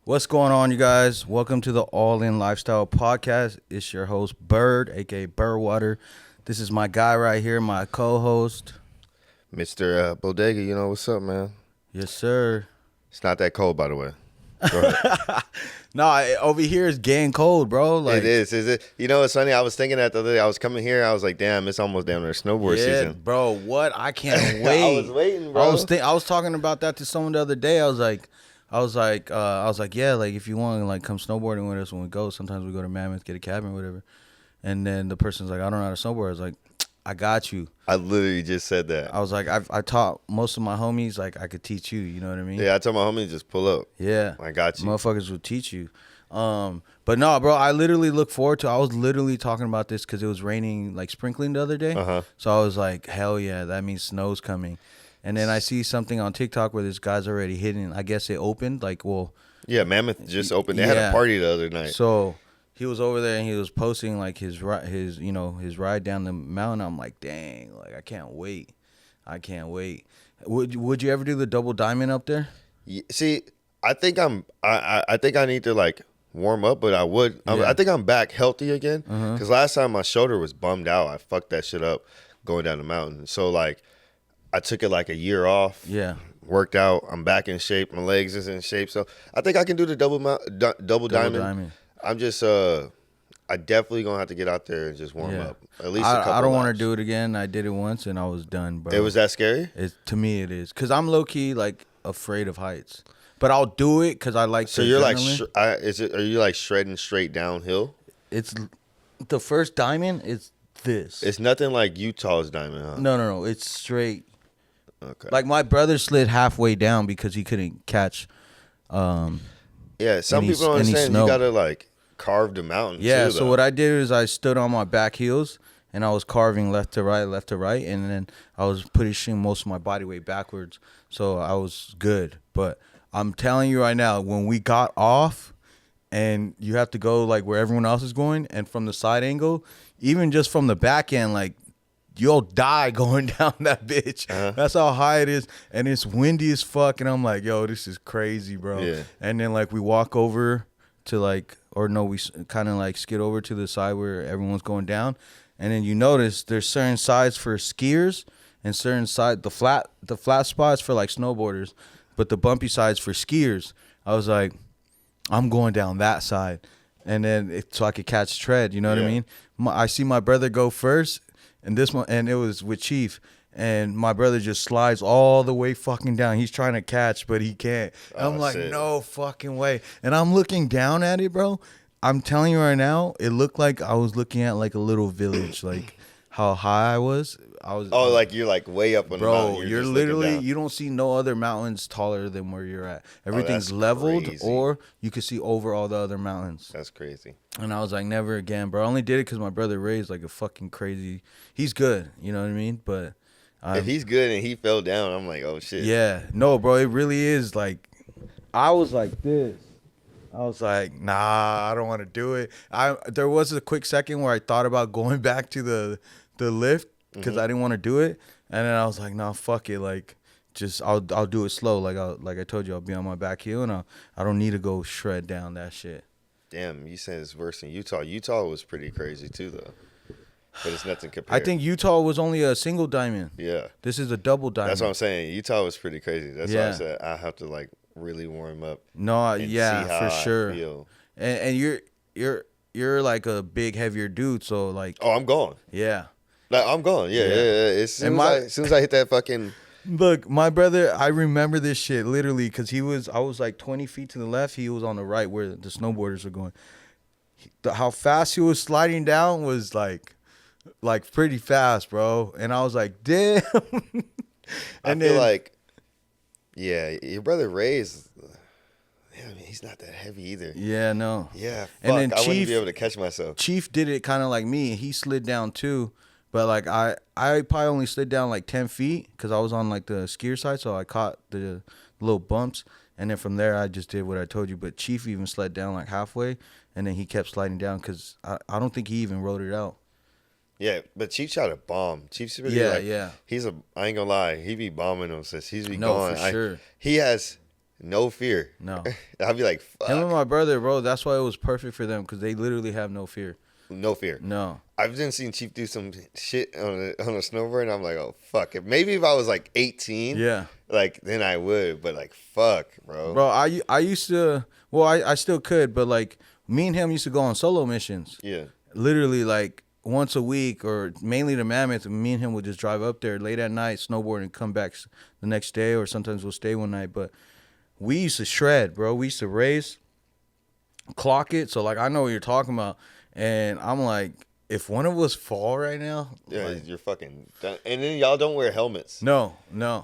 What's going on, you guys? Welcome to the ALL-iN Lifestyle Podcast. It's your host, Bird, aka Birdwater. This is my guy right here, my co-host. Mr. Bodega, you know what's up, man? Yes, sir. It's not that cold, by the way. Go ahead. Over here it's getting cold, bro. Like, It is. Is it? You know, it's funny. I was thinking that the other day. I was coming here. I was like, damn, it's almost down there snowboard yeah, season. bro. What? I can't wait. I was waiting, bro. I was talking about that to someone the other day. I was like, yeah, like if you want to like come snowboarding with us when we go, sometimes we go to Mammoth, get a cabin, or whatever. And then the person's like, I don't know how to snowboard. I was like, I got you. I literally just said that. I was like, I taught most of my homies, like I could teach you. You know what I mean? Yeah, I told my homie just pull up. Yeah. I got you. Motherfuckers will teach you. But no, bro, I literally look forward to. I was literally talking about this because it was raining, like sprinkling the other day. So I was like, hell yeah, that means snow's coming. And then I see something on TikTok where this guy's already hitting. I guess it opened. Like, well, Yeah, Mammoth just opened. They had a party the other night. so he was over there and he was posting like his ride down the mountain. I'm like, dang, like I can't wait. Would you ever do the double diamond up there? See, I think I think I need to like warm up, but I would. Yeah. I think I'm back healthy again. Because last time my shoulder was bummed out. I fucked that shit up going down the mountain. So like, I took it like a year off. Yeah. Worked out. I'm back in shape. My legs is in shape. So I think I can do the double diamond. I'm just I definitely gonna have to get out there and just warm up. At least a couple I don't want to laps. do it again. I did it once and I was done, bro. It was that scary? To me, it is. Because I'm low-key, like, afraid of heights. But I'll do it because I like So the you're like adrenaline. are you like shredding straight downhill? It's the first diamond is this. It's nothing like Utah's diamond, huh? No. It's straight. Okay. Like, my brother slid halfway down because he couldn't catch. Yeah, some any- people don't any understand snow. you gotta like carve the mountain. Yeah, too, so though. what I did is I stood on my back heels and I was carving left to right, and then I was pushing most of my body weight backwards. So I was good. But I'm telling you right now, when we got off and you have to go like where everyone else is going and from the side angle, even just from the back end, like you'll die going down that bitch. That's how high it is. And it's windy as fuck. And I'm like, yo, this is crazy, bro. Yeah. And then like we walk over to like, or no, we kind of like skid over to the side where everyone's going down. And then you notice there's certain sides for skiers and certain side, the flat spots for like snowboarders, but the bumpy sides for skiers. I was like, I'm going down that side. And then so I could catch tread, you know what I mean? I see my brother go first. And it was with Chief, and my brother just slides all the way fucking down. He's trying to catch, but he can't. And I'm like, shit. no fucking way. And I'm looking down at it, bro. I'm telling you right now, it looked like I was looking at like a little village, like how high I was. Oh, like you're like way up on the mountain. Bro, You're you're just looking literally, down. you don't see no other mountains taller than where you're at. Everything's that's leveled, crazy. or you can see over all the other mountains. That's crazy. And I was like, never again, bro. I only did it because my brother Ray's like a fucking crazy. He's good, you know what I mean? But If he's good and he fell down, I'm like, oh shit. yeah, no, bro, it really is like. I was like this. I was like, nah, I don't want to do it. There was a quick second where I thought about going back to the lift because I didn't want to do it, and then I was like, nah, fuck it, like. Just I'll do it slow, like I told you, I'll be on my back heel, and I don't need to go shred down that shit. Damn, you said it's worse than Utah. Utah was pretty crazy too, though. But it's nothing compared. I think Utah was only a single diamond. Yeah. This is a double diamond. That's what I'm saying. Utah was pretty crazy. That's why I Yeah. said I have to like really warm up. No, and yeah, see how for I sure. feel. And you're like a big heavier dude, so like Oh, I'm going. yeah. Like I'm going. Yeah. As soon as I hit that fucking. Look, my brother, I remember this shit literally because I was like 20 feet to the left. He was on the right where the snowboarders are going. How fast he was sliding down was like pretty fast, bro. And I was like, damn. I feel like, yeah, your brother Ray is. Yeah, I mean, he's not that heavy either. Yeah, no. Yeah, fuck, And then I wouldn't Chief- be able to catch myself. Chief did it kind of like me. He slid down too. But like I probably only slid down like 10 feet because I was on like the skier side, so I caught the little bumps, and then from there I just did what I told you. But Chief even slid down like halfway, and then he kept sliding down because I don't think he even rode it out. Yeah, but Chief shot a bomb. Chief's really Yeah, like, yeah. I ain't gonna lie, he be bombing them since he's be No, going. for sure. He has No fear. No. I'd be like, fuck. Him and my brother, bro, that's why it was perfect for them because they literally have no fear. No fear. No. I've just seen Chief do some shit on a snowboard, and I'm like, oh, fuck. Maybe if I was like 18, yeah, like, then I would. But, like, fuck, bro. Bro, I used to, well, I still could, but, like, me and him used to go on solo missions. Yeah. Literally, like, once a week or mainly to Mammoth. Me and him would just drive up there late at night, snowboard, and come back the next day, or sometimes we'll stay one night. But we used to shred, bro. We used to race, clock it. So, like, I know what you're talking about. And I'm like, if one of us fall right now, yeah, like, you're fucking done. And then y'all don't wear helmets. No.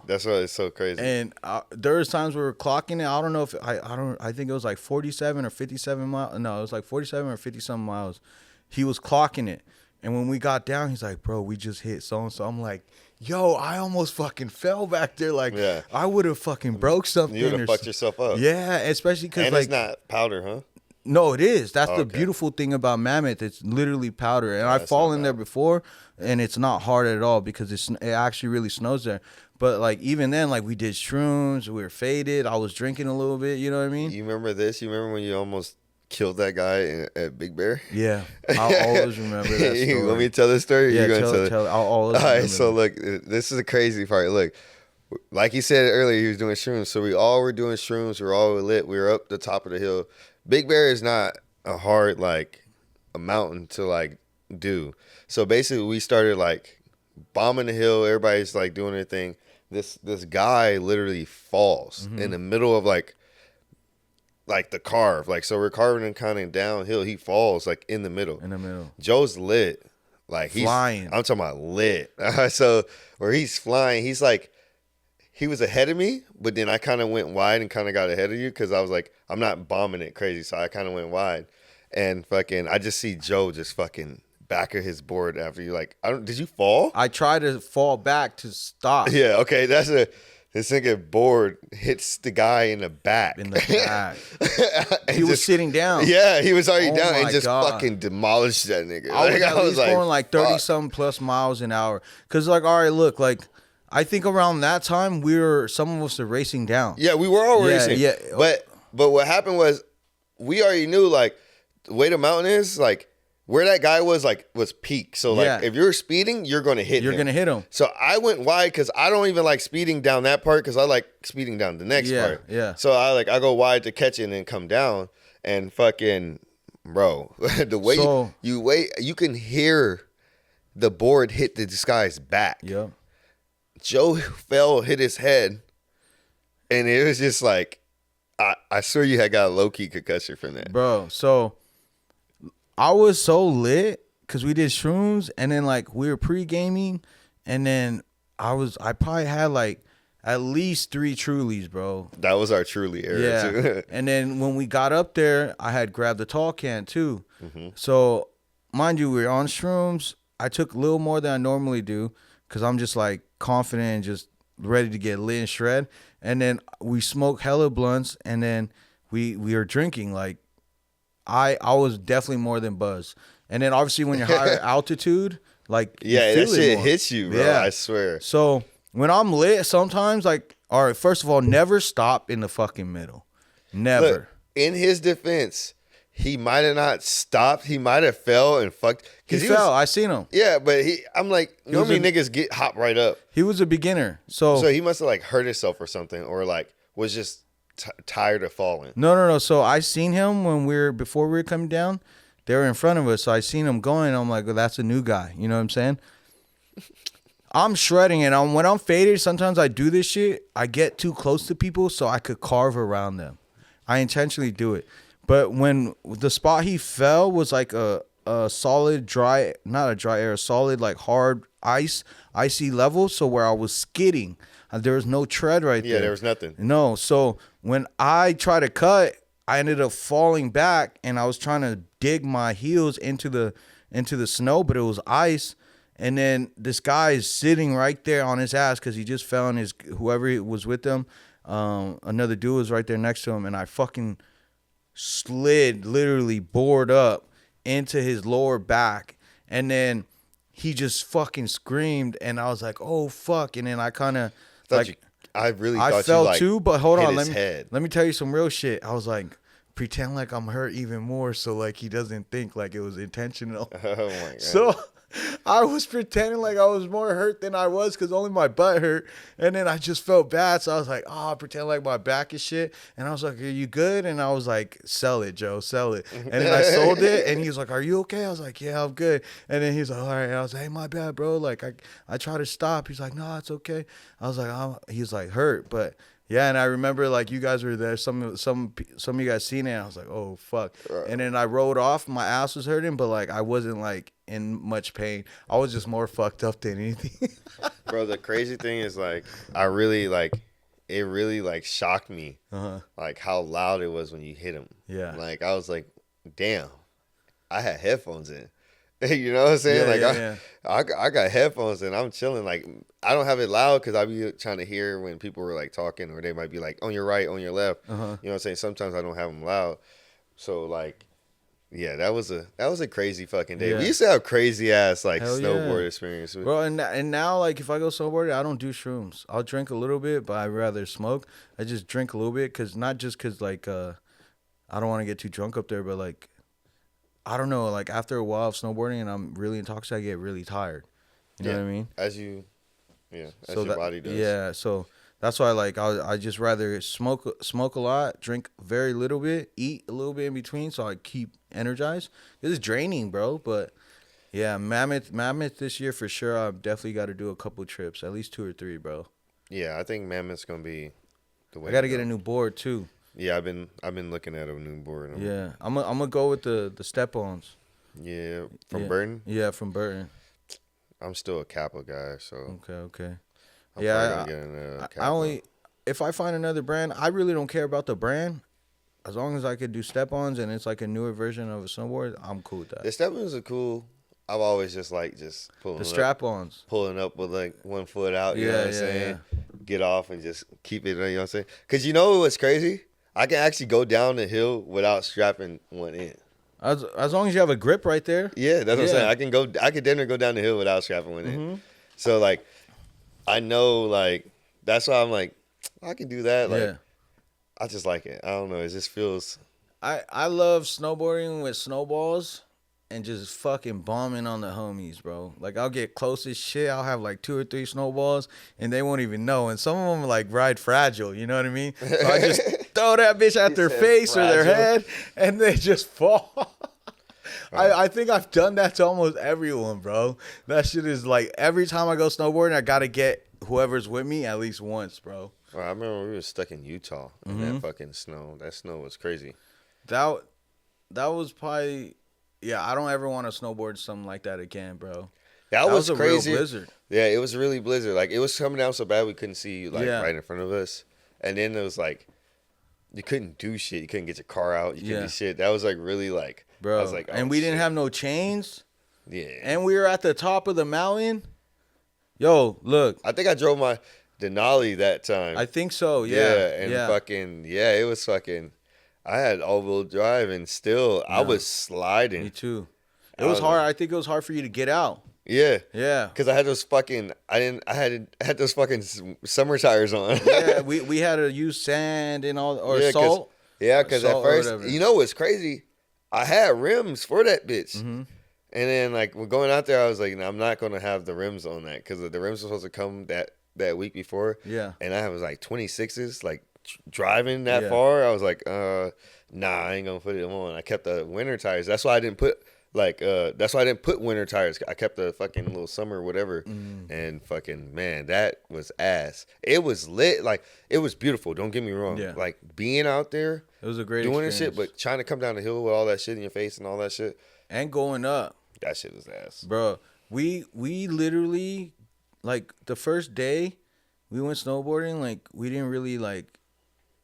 That's why it's so crazy. And there was times we were clocking it. I don't know if I think it was like 47 or 57 miles. No, it was like 47 or 50 some miles. He was clocking it. And when we got down, he's like, bro, we just hit so-and-so. I'm like, yo, I almost fucking fell back there. Like, yeah. I would have fucking broke something. You would have fucked yourself up. Yeah, especially because, like, it's not powder, huh? No, it is. That's the beautiful thing about Mammoth. It's literally powder. And I've fallen there before, and it's not hard at all because it actually really snows there. But, like, even then, like, we did shrooms. We were faded. I was drinking a little bit. You know what I mean? You remember this? You remember when you almost killed that guy at Big Bear? Yeah. I'll always remember that story. Let me tell the story? Yeah, tell it. I'll always remember. All right, so, look, this is the crazy part. Look, like he said earlier, he was doing shrooms. So we all were doing shrooms. We were all lit. We were up the top of the hill. Big Bear is not a hard, like, a mountain to, like, do. So basically we started, like, bombing the hill. Everybody's, like, doing their thing. This guy literally falls in the middle of, like the carve. Like, so we're carving and kind of downhill. He falls, like, in the middle. Joe's lit. Like, he's flying. I'm talking about lit. So where he's flying, he's like, he was ahead of me, but then I kind of went wide and kind of got ahead of you because I was like, I'm not bombing it crazy. So I kind of went wide. And fucking, I just see Joe just fucking back of his board after you. Like, did you fall? I tried to fall back to stop. Yeah, okay. This nigga board hits the guy in the back. He was sitting down. Yeah, he was already down and just fucking demolished that nigga. I was going like 30-something plus miles an hour. Because, like, all right, look, like, I think around that time, some of us were racing down. Yeah, we were all racing. Yeah. But what happened was, we already knew, like, the way the mountain is, like, where that guy was peak. So, like, if you're speeding, you're going to hit him. You're going to hit him. So I went wide because I don't even like speeding down that part because I like speeding down the next part. Yeah. So I go wide to catch it and then come down. And fucking, bro, the way you can hear the board hit this guy's back. Yeah. Joe hit his head, and it was just like, I swear you had got a low-key concussion from that. Bro, so I was so lit because we did shrooms, and then, like, we were pre-gaming, and then I probably had, like, at least 3 Trulies, bro. That was our Truly era, too. And then when we got up there, I had grabbed the tall can, too. Mm-hmm. So, mind you, we were on shrooms. I took a little more than I normally do because I'm just, like, confident and just ready to get lit and shred. And then we smoked hella blunts, and then we were drinking. Like, I was definitely more than buzzed. And then obviously when you're higher altitude, like, yeah, that shit hits you, bro. Yeah. I swear. So when I'm lit, sometimes, like, all right, first of all, never stop in the fucking middle. Never. Look, in his defense, he might have not stopped. He might have fell and fucked. He fell. I seen him. Yeah, but I'm like, normally niggas hop right up. He was a beginner. So he must have, like, hurt himself or something, or, like, was just tired of falling. No. So I seen him before we were coming down. They were in front of us. So I seen him going. I'm like, well, that's a new guy. You know what I'm saying? I'm shredding it. When I'm faded, sometimes I do this shit. I get too close to people so I could carve around them. I intentionally do it. But when the spot he fell was like a solid solid, like, hard icy level. So where I was skidding, there was no tread there. Yeah, there was nothing. No. So when I tried to cut, I ended up falling back, and I was trying to dig my heels into the snow, but it was ice. And then this guy is sitting right there on his ass because he just fell, and whoever was with him, another dude was right there next to him, and I fucking slid, literally bored up into his lower back, and then he just fucking screamed, and I was like, oh fuck. And then I kind of I really I thought you fell like too, but hold hit on, his head. let me tell you some real shit. I was like, pretend like I'm hurt even more, so like he doesn't think like it was intentional. Oh my god. So I was pretending like I was more hurt than I was because only my butt hurt. And then I just felt bad. So I was like, oh, pretend like my back is shit. And I was like, are you good? And I was like, sell it, Joe, sell it. And then I sold it. And he was like, are you okay? I was like, yeah, I'm good. And then he's like, all right. And I was like, hey, my bad, bro. Like, I try to stop. He's like, no, it's okay. I was like, he was like, hurt. But yeah, and I remember like you guys were there. Some of you guys seen it. And I was like, oh fuck. Right. And then I rode off. My ass was hurting, but like I wasn't like in much pain. I was just more fucked up than anything. Bro, the crazy thing is like I really like it really like shocked me like how loud it was when you hit him. Yeah. Like I was like, damn, I had headphones in. You know what I'm saying? Yeah, I got headphones and I'm chilling. Like I don't have it loud because I be trying to hear when people were like talking, or they might be like on your right, on your left. You know what I'm saying? Sometimes I don't have them loud. So like, yeah, that was a crazy fucking day. Yeah. We used to have crazy ass like Hell snowboard yeah. experience. Bro, and now like if I go snowboarding, I don't do shrooms. I'll drink a little bit, but I'd rather smoke. I just drink a little bit because not just because like I don't want to get too drunk up there, but like I don't know, like after a while of snowboarding and I'm really intoxicated, I get really tired. You know what I mean? As your body does. Yeah, so that's why like I just rather smoke a lot, drink very little bit, eat a little bit in between, so I keep energized. It's draining, bro, but yeah, Mammoth this year for sure. I've definitely got to do a couple trips, at least 2 or 3, bro. Yeah, I think Mammoth's gonna be the way. I got to get a new board too. Yeah, I've been looking at a new board. Yeah, I'm gonna go with the step-ons. Yeah, from Yeah. Burton. Yeah, from Burton. I'm still a Kappa guy, so Okay. I'm Yeah, probably gonna get a Kappa. I only if I find another brand, I really don't care about the brand. As long as I could do step-ons and it's like a newer version of a snowboard, I'm cool with that. The step-ons are cool. I've always just pulling The strap-ons. pulling up with like one foot out. You know what I'm saying? Yeah. Get off and just keep it. You know what I'm saying? Because you know what's crazy? I can actually go down the hill without strapping one in. As long as you have a grip right there. Yeah, that's what I'm saying. I could definitely go down the hill without strapping one in. So like, I know like that's why I'm like I can do that. Like, I just like it. I don't know. It just feels. I love snowboarding with snowballs and just fucking bombing on the homies, bro. Like I'll get close as shit. I'll have like 2 or 3 snowballs and they won't even know. And some of them like ride fragile. You know what I mean? So I just throw that bitch at their face fragile. or their head and they just fall. I think I've done that to almost everyone, bro. That shit is like every time I go snowboarding, I gotta get whoever's with me at least once, bro. Well, I remember we were stuck in Utah in that fucking snow. That snow was crazy. That was probably, yeah. I don't ever want to snowboard something like that again, bro. That was a crazy. real blizzard. Yeah, it was really blizzard. Like it was coming down so bad we couldn't see like right in front of us, and then it was like you couldn't do shit. You couldn't get your car out. You couldn't do shit. That was like really like, bro. I was like, oh, and we didn't have no chains. Yeah. And we were at the top of the mountain. Yo, look. I think I drove my Denali that time. I think so. Yeah. And fucking it was fucking. I had all-wheel drive and still I was sliding. Me too. It was hard. I think it was hard for you to get out. Yeah. Yeah. Because I had those fucking. I had those fucking summer tires on. Yeah. We had to use sand and all or salt. Yeah, because at first, you know what's crazy? I had rims for that bitch. And then, like, we're going out there, I was like, no, I'm not going to have the rims on that because the rims were supposed to come that week before. Yeah. And I was like 26s, like, driving that far. I was like, nah, I ain't going to put it on. I kept the winter tires. That's why I didn't put, winter tires. I kept the fucking little summer whatever. And fucking, man, that was ass. It was lit. Like, it was beautiful. Don't get me wrong. Yeah. Like, being out there. It was a great doing experience. this shit, but trying to come down the hill with all that shit in your face and all that shit. And going up. That shit was ass. Bro, we literally, like, the first day we went snowboarding, like, we didn't really, like,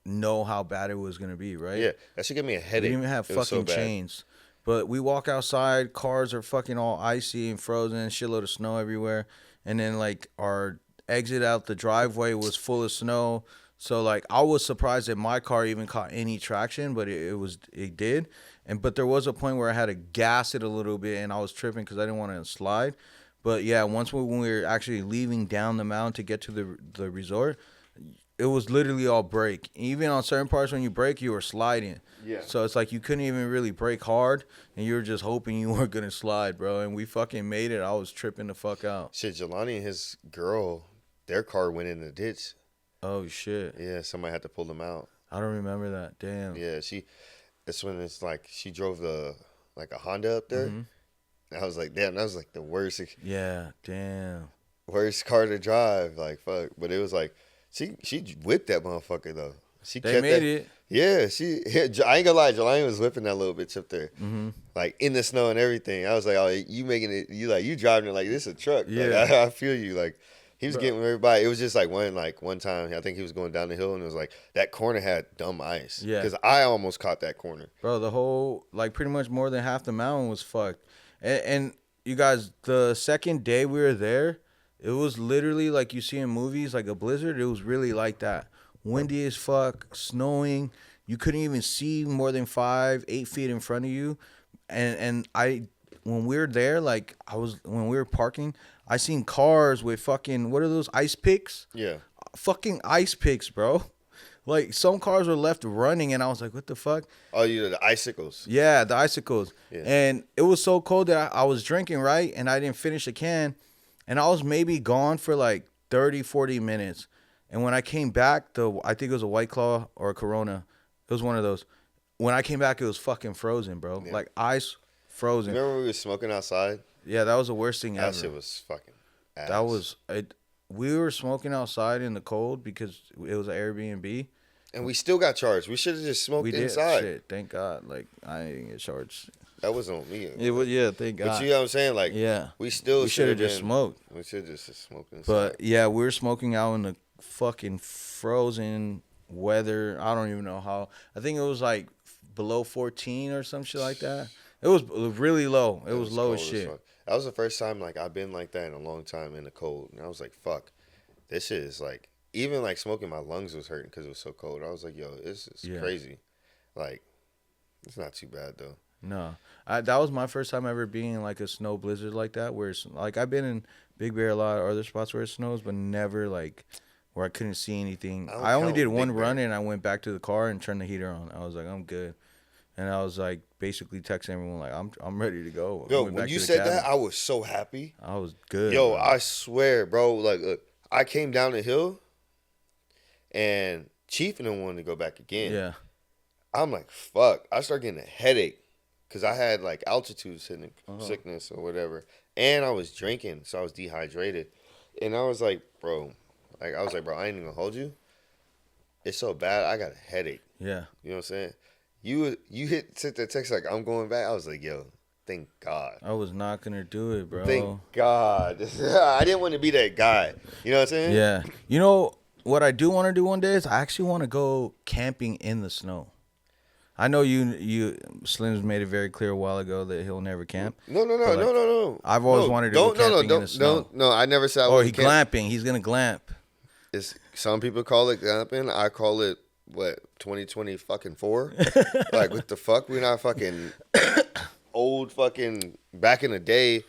know how bad it was going to be, right? Yeah, that should give me a headache. We didn't even have fucking chains. But we walk outside, cars are fucking all icy and frozen, shitload of snow everywhere. And then, like, our exit out the driveway was full of snow. So, like, I was surprised that my car even caught any traction, but it did. But there was a point where I had to gas it a little bit, and I was tripping because I didn't want to slide. But, yeah, when we were actually leaving down the mountain to get to the resort, it was literally all brake. Even on certain parts when you brake, you were sliding. Yeah. So it's like you couldn't even really brake hard, and you were just hoping you weren't gonna slide, bro. And we fucking made it. I was tripping the fuck out. Shit, Jelani and his girl, their car went in the ditch. Oh shit. Yeah, somebody had to pull them out. I don't remember that. Damn. Yeah, it's when it's like she drove like a Honda up there. And I was like, damn, that was like the worst Yeah. Damn. worst car to drive. Like fuck. But it was like she whipped that motherfucker though. She They kept made that, it. yeah, I ain't gonna lie, Jelani was whipping that little bitch up there. Like in the snow and everything. I was like, oh, you making it, you driving it like this a truck. Yeah. Like, I feel you. Like he was getting with everybody. It was just like one time, I think he was going down the hill and it was like that corner had dumb ice. Yeah. Because I almost caught that corner. Bro, the whole, like, pretty much more than half the mountain was fucked. And you guys, the second day we were there, it was literally like you see in movies, like a blizzard. It was really like that. Windy as fuck, snowing. You couldn't even see more than 5-8 feet in front of you. And when we were there, like, when we were parking, I seen cars with fucking, what are those, ice picks? Yeah. Fucking ice picks, bro. Like, some cars were left running, and I was like, what the fuck? Oh, the icicles. Yeah, the icicles. Yeah. And it was so cold that I was drinking, right? And I didn't finish a can. And I was maybe gone for like 30, 40 minutes. And when I came back, I think it was a White Claw or a Corona. It was one of those. When I came back, it was fucking frozen, bro. Yeah. Like ice frozen. Remember we were smoking outside? Yeah, that was the worst thing ever. That shit was fucking ass. That was it. We were smoking outside in the cold because it was an Airbnb. And we still got charged. We should have just smoked We did. inside. Shit, thank God. Like, I didn't get charged. That wasn't on me. It was, yeah, thank God. But you know what I'm saying? Like, Yeah. we still We should have just been- smoked. We should have just smoked inside. But yeah, we were smoking out in the fucking frozen weather. I don't even know how. I think it was like below 14 or some shit like that. It was really low. It was low as cold shit. fuck. That was the first time like I've been like that in a long time in the cold, and I was like, "Fuck, this shit is like." Even like smoking, my lungs was hurting because it was so cold. I was like, "Yo, this is Yeah. crazy." Like, it's not too bad though. No, that was my first time ever being in like a snow blizzard like that. Where it's like I've been in Big Bear a lot of other spots where it snows, but never like where I couldn't see anything. I don't I only count did Big one Bear. run and I went back to the car and turned the heater on. I was like, I'm good, and I was like basically texting everyone like I'm ready to go. I Yo, went when back you to the said cabin. that, I was so happy. I was good. Yo, bro. I swear, bro. Like, look, I came down the hill, and Chief and them wanted to go back again. Yeah. I'm like, fuck. I started getting a headache because I had like altitude sickness or whatever, and I was drinking, so I was dehydrated. And I was like, bro, I ain't even gonna hold you. It's so bad, I got a headache. Yeah. You know what I'm saying? You sent that text like I'm going back. I was like, yo, thank God. I was not gonna do it, bro. Thank God. I didn't want to be that guy. You know what I'm saying? Yeah. You know what I do want to do one day is I actually want to go camping in the snow. I know you Slim's made it very clear a while ago that he'll never camp. No. I've always wanted to go camping in the snow. No, I never said I Or was he glamping. He's gonna glamp. Some people call it glamping. I call it, 2020 fucking 4? Like, what the fuck? We're not fucking old fucking, back in the day,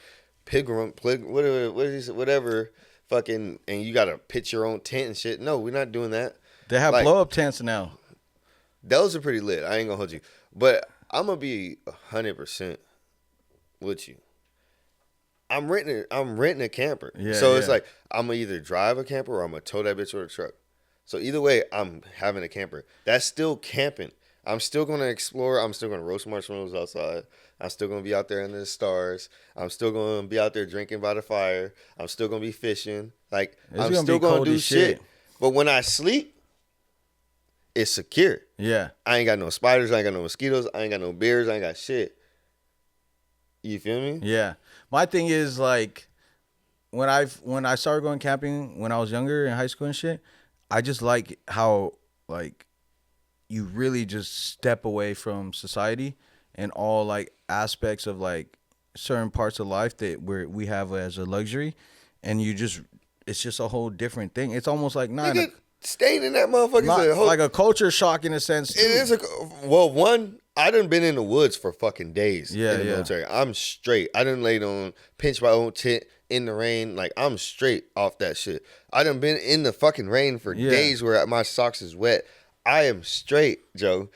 whatever, fucking, and you got to pitch your own tent and shit. No, we're not doing that. They have Like, blow up tents now. those are pretty lit. I ain't gonna hold you. But I'm gonna be 100% with you. I'm renting a camper. Yeah, so it's yeah. like I'm gonna either drive a camper or I'm gonna tow that bitch with a truck. So either way, I'm having a camper. That's still camping. I'm still gonna explore. I'm still gonna roast marshmallows outside. I'm still gonna be out there under the stars. I'm still gonna be out there drinking by the fire. I'm still gonna be fishing. Like, It's I'm gonna still be gonna cold do as shit. shit. But when I sleep, it's secure. Yeah. I ain't got no spiders. I ain't got no mosquitoes. I ain't got no bears. I ain't got shit. You feel me? Yeah. My thing is like when I started going camping when I was younger in high school and shit, I just like how like you really just step away from society and all like aspects of like certain parts of life that we have as a luxury, and it's just a whole different thing. It's almost like Nigga, staying in that motherfucker is a whole, like a culture shock in a sense too. it is one, I done been in the woods for fucking days Yeah, in the military. I'm straight. I done laid on, pinched my own tent in the rain. Like, I'm straight off that shit. I done been in the fucking rain for days where my socks is wet. I am straight, Joe.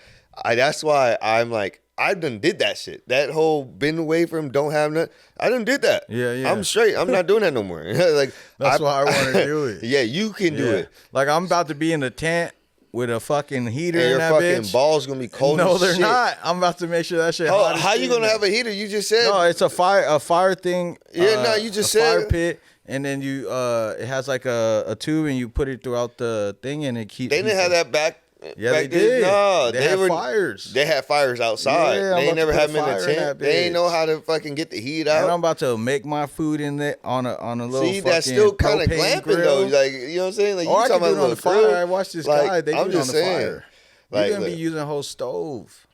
That's why I'm like, I done did that shit. That whole been away from don't have nothing. I done did that. Yeah, yeah. I'm straight. I'm not doing that no more. Like That's why I want to do it. Yeah, you can do it. Like, I'm about to be in the tent with a fucking heater And in your that fucking bitch. balls gonna be cold. No, as they're shit. not. I'm about to make sure that shit. hot as How shit you in gonna there. have a heater? You just said No, it's a fire thing. Yeah, no, you just a said- fire pit, and then you it has like a tube, and you put it throughout the thing, and it keeps. they didn't have that back. Yeah, back they then. did. No, they had were fires. They had fires outside. Yeah, I'm they ain't about to never put had a them in fire the in tent. that They ain't know bitch. how to fucking get the heat And I'm out. about to make my food in there on a little. See, fucking that's still kind of propane glamping grill. though. Like, you know what I'm saying? Like, Or I you can talking do it about on a the little fire. grill. I watched this Like, guy. They do I'm it on just the saying. fire. Like, You're gonna be look, using a whole stove.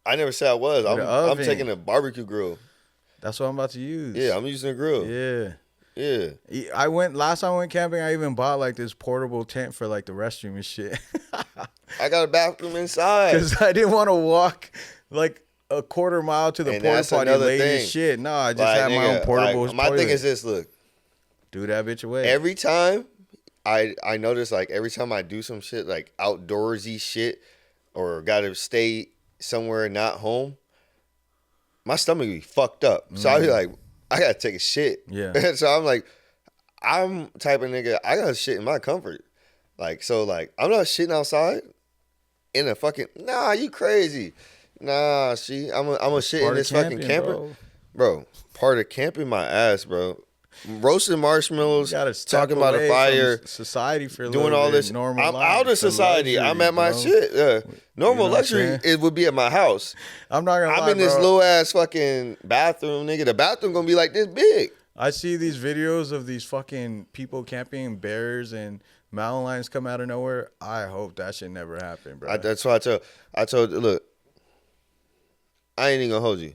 I never said I was. With I'm an oven. taking a barbecue grill. That's what I'm about to use. Yeah, I'm using a grill. Yeah. Yeah. Last time I went camping, I even bought like this portable tent for like the restroom and shit. I got a bathroom inside. Because I didn't want to walk like a quarter mile to the And porta that's potty another late thing. as shit. No, I just Like, had my nigga, own portable like, my thing toilet. is this, look. Do that bitch away. Every time I notice, like, every time I do some shit like outdoorsy shit or gotta stay somewhere not home, my stomach be fucked up. So I be like, I gotta take a shit. Yeah. So I'm like, I'm type of nigga, I gotta shit in my comfort. Like, so like, I'm not shitting outside in a fucking, nah, you crazy. Nah, see, I'm a shit in Part of this fucking camping, camper. Bro, part of camping my ass, bro. Roasting marshmallows, You gotta step talking about a away fire, from society for a doing little all bit, this. normal I'm life, out of the society. I'm luxury, at my bro. shit. Normal know what I'm luxury, saying? it would be at my house. I'm not gonna I'm lie, in this bro. little ass fucking bathroom, nigga. The bathroom gonna be like this big. I see these videos of these fucking people camping, bears and mountain lions come out of nowhere. I hope that shit never happened, bro. That's why I told, look, I ain't even gonna hold you.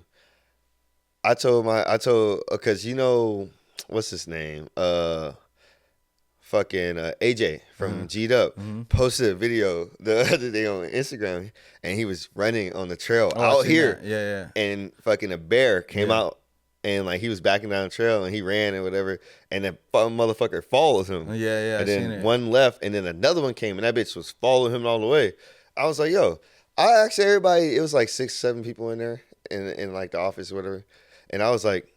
I told, because you know, what's his name? Fucking AJ from G'd Up posted a video the other day on Instagram, and he was running on the trail Oh, I've out seen here. that. Yeah. And fucking a bear came Yeah. out, and like he was backing down the trail, and he ran and whatever, and the motherfucker followed him. Yeah, And I seen then it. one left, and then another one came, and that bitch was following him all the way. I was like, yo, I asked everybody, it was like 6, 7 people in there in like the office or whatever, and I was like,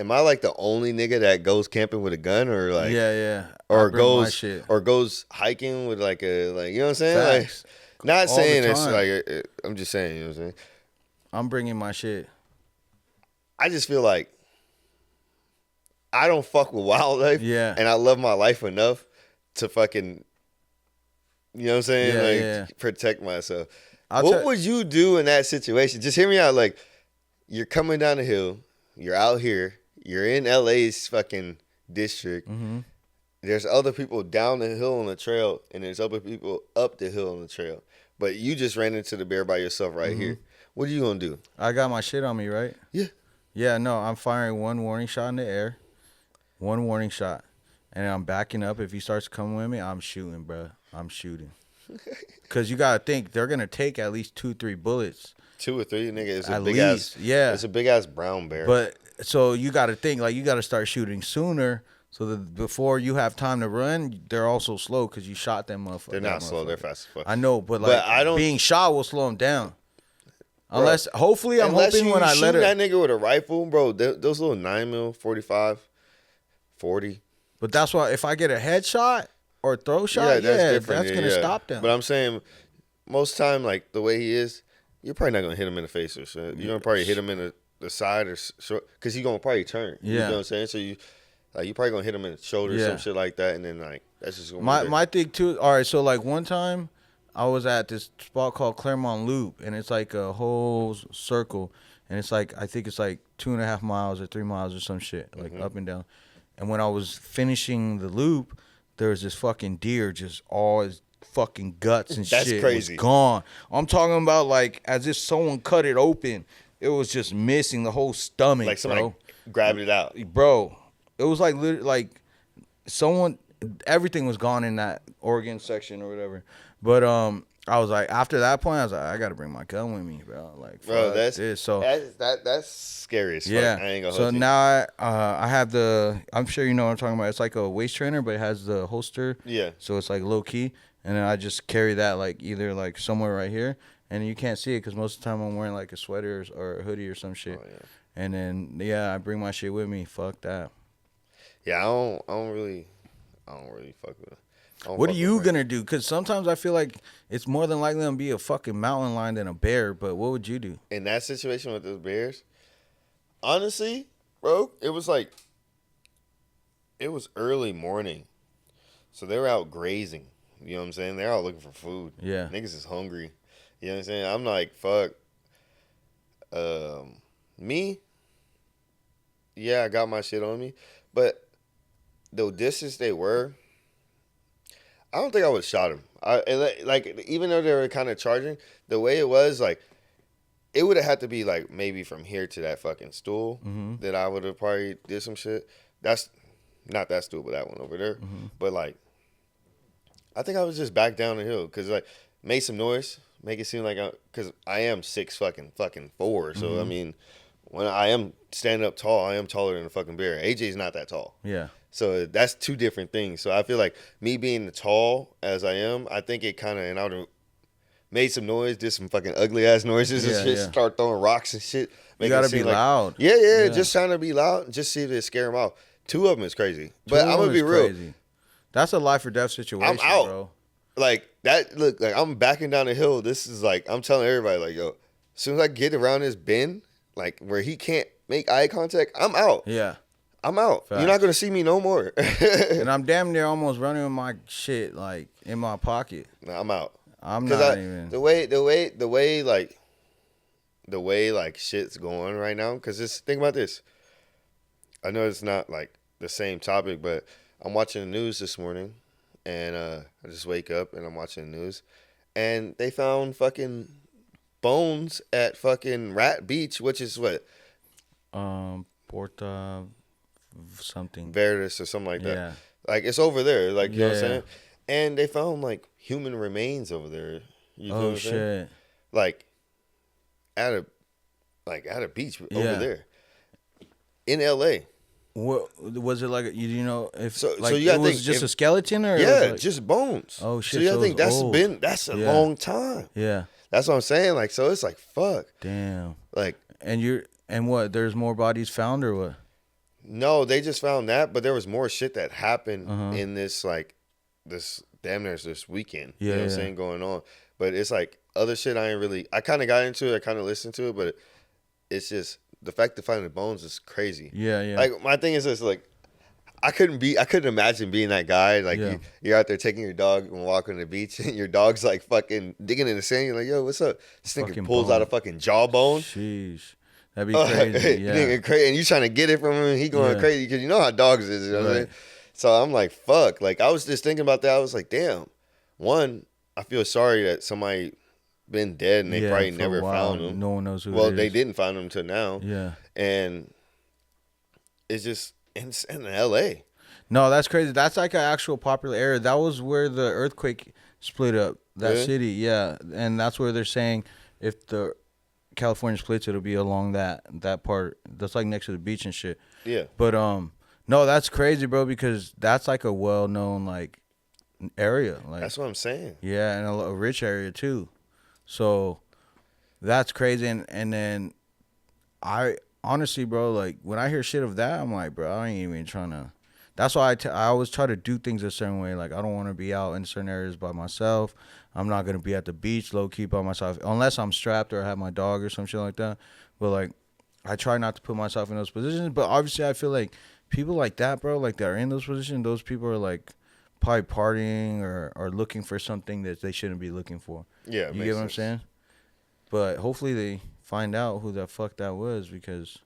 am I like the only nigga that goes camping with a gun, or like, yeah. or I bring my goes shit. or goes hiking with like a, like, you know what I'm saying? Facts. Like, not All saying the it's time. like I'm just saying, you know what I'm saying? I'm bringing my shit. I just feel like I don't fuck with wildlife. Yeah. And I love my life enough to fucking, you know what I'm saying? Yeah, like, yeah. protect myself. I'll What tell- would you do in that situation? Just hear me out. Like, you're coming down the hill, you're out here, you're in LA's fucking district. Mm-hmm. There's other people down the hill on the trail, and there's other people up the hill on the trail. But you just ran into the bear by yourself right here. What are you gonna do? I got my shit on me, right? Yeah. Yeah, no, I'm firing one warning shot in the air. One warning shot. And I'm backing up. If he starts coming with me, I'm shooting, bro. I'm shooting. Because you got to think, they're going to take at least 2-3 bullets. 2 or 3, nigga. It's a At big least, ass. yeah. It's a big ass brown bear. But so you got to think, like, you got to start shooting sooner so that before you have time to run, they're also slow because you shot them motherfuckers. they're not slow. They're fast as fuck. I know, but like, But I don't- being shot will slow them down. Unless, hopefully, I'm Unless hoping you when I shoot let it. that nigga with a rifle, bro, those little 9mm, 45, 40. But that's why if I get a headshot or throw shot, Yeah, that's different. that's Yeah, gonna yeah. stop them. But I'm saying, most time, like the way he is, you're probably not gonna hit him in the face or shit. You're gonna probably hit him in the side or short, because he's gonna probably turn. You Yeah. know what I'm saying? So you probably gonna hit him in the shoulder or Yeah. some shit like that, and then like that's just gonna be My thing too. All right, so like one time, I was at this spot called Claremont Loop, and it's like a whole circle, and it's like I think it's like 2.5 miles or 3 miles or some shit, like up and down. And when I was finishing the loop, there was this fucking deer, just all his fucking guts and That's shit crazy. was gone. I'm talking about like as if someone cut it open. It was just missing the whole stomach, like somebody bro. grabbed it out. Bro, it was like literally like someone, everything was gone in that organ section or whatever. But I was like, after that point, I was like, I gotta bring my gun with me, bro. Like, Bro, fuck this. So that's scary as fuck. yeah. I ain't gonna So hold you. now I have the. I'm sure you know what I'm talking about. It's like a waist trainer, but it has the holster. Yeah. So it's like low key, and then I just carry that like either like somewhere right here, and you can't see it because most of the time I'm wearing like a sweater or a hoodie or some shit. Oh, yeah. And then yeah, I bring my shit with me. Fuck that. Yeah, I don't really fuck with it. What are you gonna do? Because sometimes I feel like it's more than likely gonna be a fucking mountain lion than a bear. But what would you do? In that situation with those bears? Honestly, bro, it was early morning, so they were out grazing. You know what I'm saying? They're out looking for food. Yeah. Niggas is hungry. You know what I'm saying? I'm like, fuck. Me? Yeah, I got my shit on me, but the distance they were, I don't think I would have shot him. Like even though they were kind of charging, the way it was, like, it would have had to be like maybe from here to that fucking stool that I would have probably did some shit. That's not that stool, but that one over there. But like, I think I was just back down the hill because like made some noise, make it seem like because I am 6'4". So I mean, when I am standing up tall, I am taller than a fucking bear. AJ's not that tall. Yeah. So that's two different things. So I feel like me being tall as I am, I think it kind of, and I would have made some noise, did some fucking ugly ass noises and shit, start throwing rocks and shit. You gotta be loud. Yeah, just trying to be loud and just see if it scare them off. Two of them is crazy. But I'm gonna be real. Crazy. That's a life or death situation, I'm out. bro. Like that, look, like I'm backing down the hill. This is like, I'm telling everybody, like, yo, as soon as I get around this bend, like where he can't make eye contact, I'm out. Yeah. I'm out. Facts. You're not gonna see me no more. And I'm damn near almost running with my shit like in my pocket. Nah, I'm out. I'm not even the way like shit's going right now. Because just think about this. I know it's not like the same topic, but I'm watching the news this morning, and I just wake up and I'm watching the news, and they found fucking bones at fucking Rat Beach, which is what Porta something Veritas or something like that. Yeah. Like it's over there, like you know what I'm Yeah. saying. And they found like human remains over there. You know what I'm saying? shit. Like at a beach over Yeah. there in LA. What was it like? You know if So like you gotta it was think, just if- a skeleton or Yeah, it was like, just bones. Oh, shit, So you so gotta think it's old. that's a Yeah. long time. yeah, That's what I'm saying. Like so, it's like fuck. damn. Like And what? There's more bodies found or what? no, they just found that, but there was more shit that happened Uh-huh. in this damn near this weekend. Yeah, You know what I'm yeah. saying, going on. But it's like other shit I kind of got into it, I kind of listened to it, but it's just the fact of finding the bones is crazy. Yeah, yeah. Like my thing is this, like I couldn't imagine being that guy. Like Yeah. you're out there taking your dog and walking on the beach, and your dog's like fucking digging in the sand. You're like, yo, what's up? This nigga Fucking pulls out a bone. fucking jawbone. Sheesh, that'd be crazy. Yeah, Nigga crazy, and you trying to get it from him, and he going Yeah. crazy because you know how dogs is. You know what I'm Right. saying? So I'm like, fuck. Like I was just thinking about that. I was like, damn. One, I feel sorry that somebody been dead and they Yeah, probably for a never while, found him. No one knows who. Well, it they is. didn't find him until now, Yeah. and it's just in L.A. No, that's crazy. That's like an actual popular area. That was where the earthquake split up that Really? city. Yeah, and that's where they're saying if the California splits, it'll be along that part. That's like next to the beach and shit. Yeah. But no, that's crazy, bro. Because that's like a well-known like area. Like That's what I'm saying. yeah, and a rich area too. So that's crazy. And then I honestly, bro, like when I hear shit of that, I'm like, bro, I ain't even trying to. That's why I always try to do things a certain way. Like I don't want to be out in certain areas by myself. I'm not gonna be at the beach low key by myself unless I'm strapped or I have my dog or some shit like that. But like, I try not to put myself in those positions. But obviously, I feel like people like that, bro, like that are in those positions. Those people are like probably partying or looking for something that they shouldn't be looking for. Yeah. You get what I'm saying? But hopefully they find out who the fuck that was because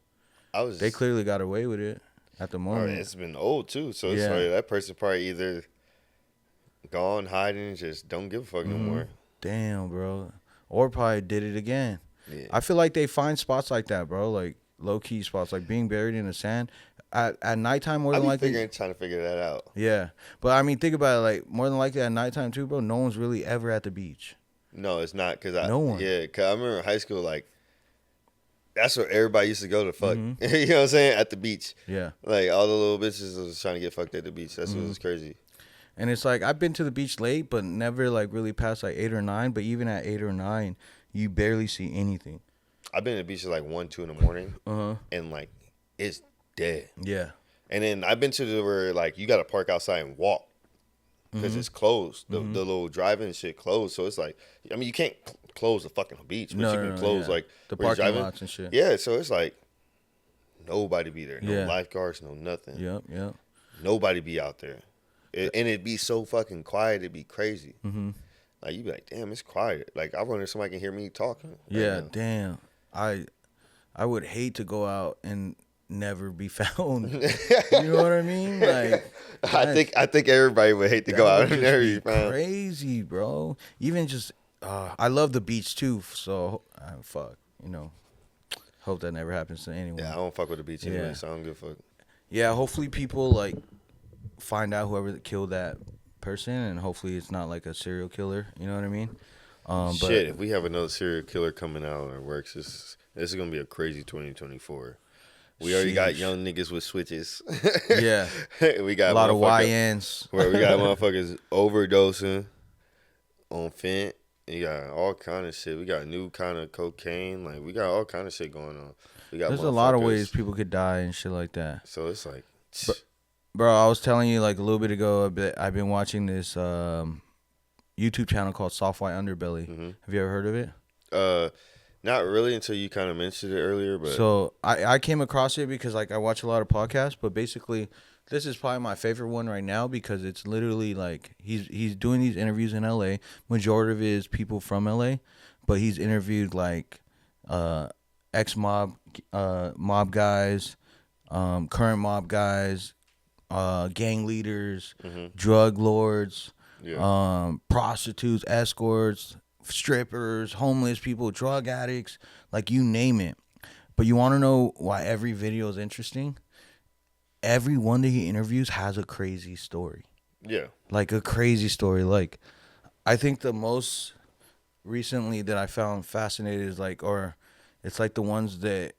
they clearly got away with it at the moment. It's been old too, so it's Yeah. like that person probably either gone hiding, just don't give a fuck no more. Damn, bro. Or probably did it again. Yeah. I feel like they find spots like that, bro. Like low key spots, like being buried in the sand at nighttime. More I than be likely, trying to figure that out. yeah. But I mean, think about it. Like more than likely at nighttime too, bro. No one's really ever at the beach. No, it's not. No one. Yeah, cause I remember in high school, like, that's where everybody used to go to fuck. Mhm. You know what I'm saying? At the beach. Yeah. Like, all the little bitches was trying to get fucked at the beach. That's Mm-hmm. what was crazy. And it's like I've been to the beach late, but never like really past like 8 or 9. But even at 8 or 9, you barely see anything. I've been to the beach at like 1, 2 in the morning, Uh huh. and like it's dead. Yeah. And then I've been to the where like you got to park outside and walk because it's closed. The little driving shit closed. So it's like, I mean, you can't close the fucking beach, but No, you no, can no, close yeah. like The where you're parking driving. lots and shit. Yeah, so it's like nobody be there. No Yeah. lifeguards, no nothing. Yep. Yep. Nobody be out there. And it'd be so fucking quiet. It'd be crazy. Mm-hmm. Like you'd be like, damn, it's quiet. Like I wonder if somebody can hear me talking. Yeah. Right now. Damn. I would hate to go out and never be found. You know what I mean? Like I think everybody would hate to go out and never be found. crazy, bro. Even just I love the beach too, so fuck, you know. Hope that never happens to anyone. Yeah, I don't fuck with the beach anyway, Yeah. so I don't give a fuck. Yeah, hopefully people like find out whoever killed that person, and hopefully it's not like a serial killer. You know what I mean? But Shit, if we have another serial killer coming out and it works, this is gonna be a crazy 2024. We already got Sheesh. young niggas with switches. Yeah, We got a lot of motherfucker- YNs. Where we got motherfuckers overdosing on fent. You got all kind of shit. We got new kind of cocaine. Like we got all kind of shit going on. We got There's a lot of motherfuckers- ways people could die and shit like that. So it's like, Bro, I was telling you like a little bit ago. I've been watching this YouTube channel called Soft White Underbelly. Have you ever heard of it? not really until you kind of mentioned it earlier. But So I came across it because like I watch a lot of podcasts, but basically this is probably my favorite one right now because it's literally like he's doing these interviews in LA. Majority of it is people from LA, but he's interviewed like ex mob guys, current mob guys, gang leaders, drug lords, prostitutes, escorts, strippers, homeless people, drug addicts, like you name it. But you want to know why every video is interesting? Every one that he interviews has a crazy story. yeah, Like a crazy story. Like I think the most recently that I found fascinating is like, or it's like the ones that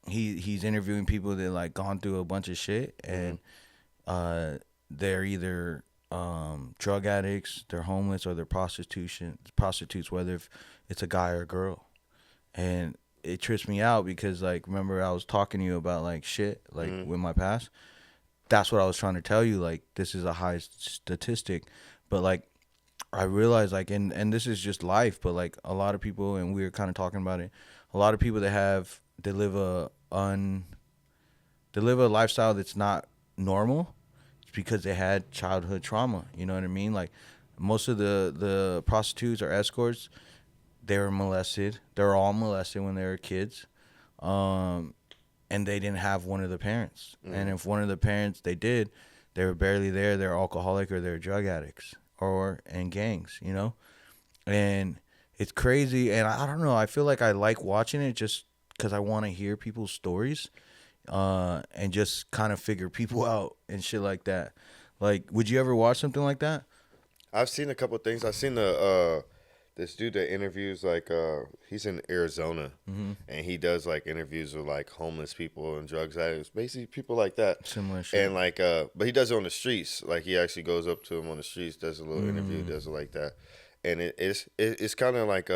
he's interviewing people that like gone through a bunch of shit and they're either drug addicts, they're homeless, or they're prostitutes, whether if it's a guy or a girl. And it trips me out because like remember I was talking to you about like shit like with my past. That's what I was trying to tell you, like this is a high statistic, but like I realized like and this is just life, but like a lot of people, and we were kind of talking about it, a lot of people that live a lifestyle that's not normal. It's because they had childhood trauma. You know what I mean? Like most of the prostitutes or escorts, they were molested. They're all molested when they were kids, and they didn't have one of the parents. And if one of the parents they did, they were barely there. They're alcoholic or they're drug addicts or in gangs. You know, and it's crazy. And I don't know. I feel like I like watching it just because I want to hear people's stories, and just kind of figure people out and shit like that. Like, would you ever watch something like that? I've seen a couple of things. I've seen this dude that interviews like he's in Arizona and he does like interviews with like homeless people and drugs addicts, basically people like that. Similar shit. And like but he does it on the streets. Like he actually goes up to them on the streets, does a little interview, does it like that. And it's kind of like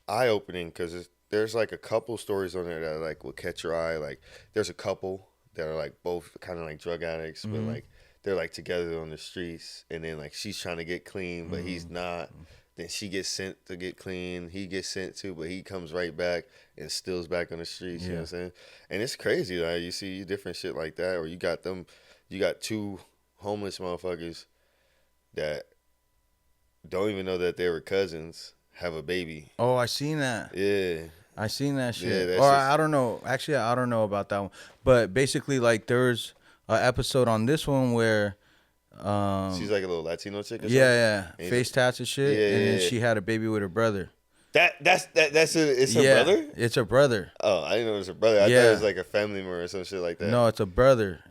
eye opening because there's like a couple stories on there that like will catch your eye. Like there's a couple that are like both kind of like drug addicts, but like they're like together on the streets, and then like she's trying to get clean, but he's not. Then she gets sent to get clean. He gets sent to, but he comes right back and still's back on the streets. You know what I'm saying? And it's crazy. Like you see different shit like that, or you got two homeless motherfuckers that don't even know that they were cousins, have a baby. Oh, I seen that. Yeah. I seen that shit. Yeah, that's or just- I don't know. Actually, I don't know about that one. But basically, like, there's an episode on this one where, She's like a little Latino chick or something? yeah, And face tats and shit, Yeah, and then yeah. she had a baby with her brother. It's her Yeah, brother? it's her brother. Oh, I didn't know it was her brother. I thought Yeah. it was like a family member or some shit like that. No, it's a brother.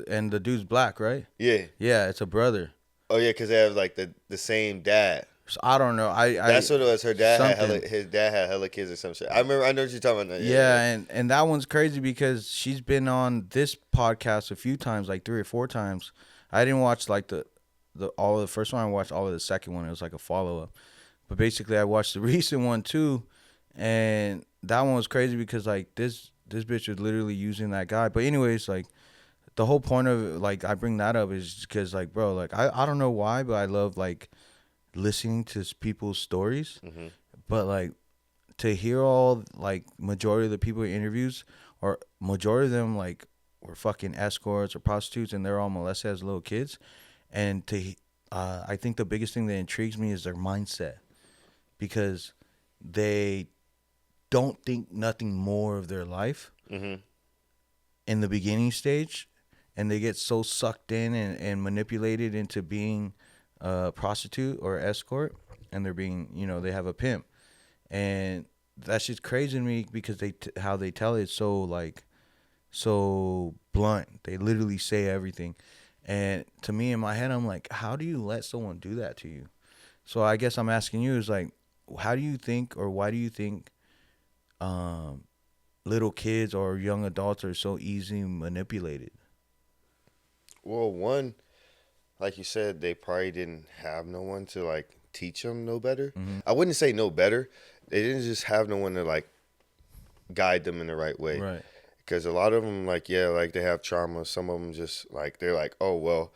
And the dude's black, right? Yeah. Yeah, it's a brother. Oh, yeah, because they have like the same dad. So I don't know. That's what it was. Her dad had something. his dad had hella kids or some shit. I know what you're talking about. Yeah, Yeah. and that one's crazy because she's been on this podcast a few times, like 3 or 4 times. I didn't watch like the all of the first one. I watched all of the second one. It was like a follow up. But basically, I watched the recent one too, and that one was crazy because like this bitch was literally using that guy. But anyways, like the whole point of it, like I bring that up is because like bro, like I don't know why, but I love like listening to people's stories. Mm-hmm. But like to hear all like majority of the people in interviews or majority of them like were fucking escorts or prostitutes and they're all molested as little kids, and to I think the biggest thing that intrigues me is their mindset because they don't think nothing more of their life Mm-hmm. in the beginning stage, and they get so sucked in and manipulated into being a prostitute or escort, and they're being, they have a pimp, and that's just crazy to me because how they tell it so like so blunt. They literally say everything, and to me in my head I'm like, how do you let someone do that to you? So I guess I'm asking you is like, how do you think or why do you think um, little kids or young adults are so easily manipulated? Well, one, like you said, they probably didn't have no one to like teach them no better. Mm-hmm. I wouldn't say no better. They didn't just have no one to like guide them in the right way. Right. Because a lot of them, like, yeah, like they have trauma. Some of them just like they're like, oh well,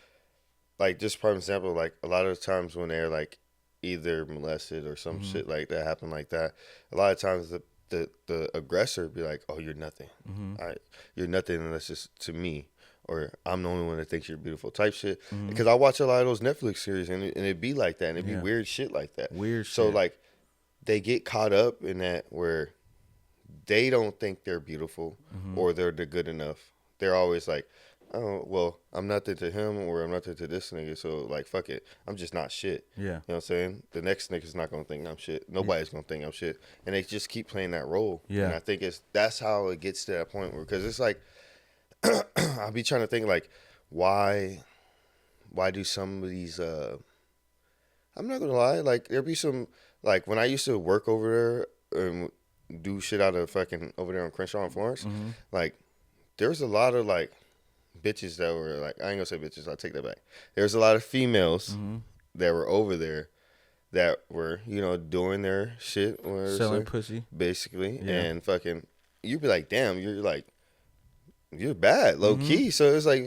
like just for example, like a lot of times when they're like either molested or some Mm-hmm. shit like that happened like that, a lot of times the aggressor be like, oh, you're nothing. Mm-hmm. You're nothing unless it's to me, or I'm the only one that thinks you're beautiful type shit. Mm-hmm. Because I watch a lot of those Netflix series and it'd be like that and it'd be Yeah. weird shit like that. Weird So shit. like they get caught up in that where they don't think they're beautiful Mm-hmm. or they're good enough. They're always like, oh, well, I'm nothing to him or I'm nothing to this nigga. So, like, fuck it. I'm just not shit. Yeah. You know what I'm saying? The next nigga's not going to think I'm shit. Nobody's going to think I'm shit. And they just keep playing that role. Yeah. And I think that's how it gets to that point where, because it's like, I'll be trying to think, like, why do some of these, I'm not going to lie, like, there'd be some, like, when I used to work over there and do shit out of fucking over there on Crenshaw and Florence, Mm-hmm. like, there's a lot of, like, bitches that were like, I ain't gonna say bitches, I'll take that back. There's a lot of females Mm-hmm. that were over there that were, doing their shit, Selling pussy. basically, Yeah. and fucking, you'd be like, damn, you're bad, low Mm-hmm. key. So it's like,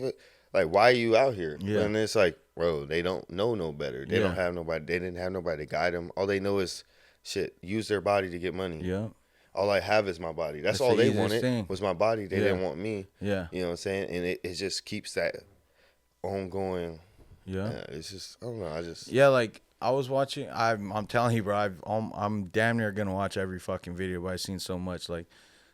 why are you out here? Yeah. And it's like, bro, they don't know no better. They Yeah. don't have nobody. They didn't have nobody to guide them. All they know is shit. Use their body to get money. Yeah. All I have is my body. That's That's all the they easiest wanted thing. was my body. They Yeah. didn't want me. Yeah. You know what I'm saying? And it just keeps that ongoing. Yeah. It's just, I don't know. I just, Yeah, like I was watching. I'm telling you, bro. I'm damn near gonna watch every fucking video. But I've seen so much. Like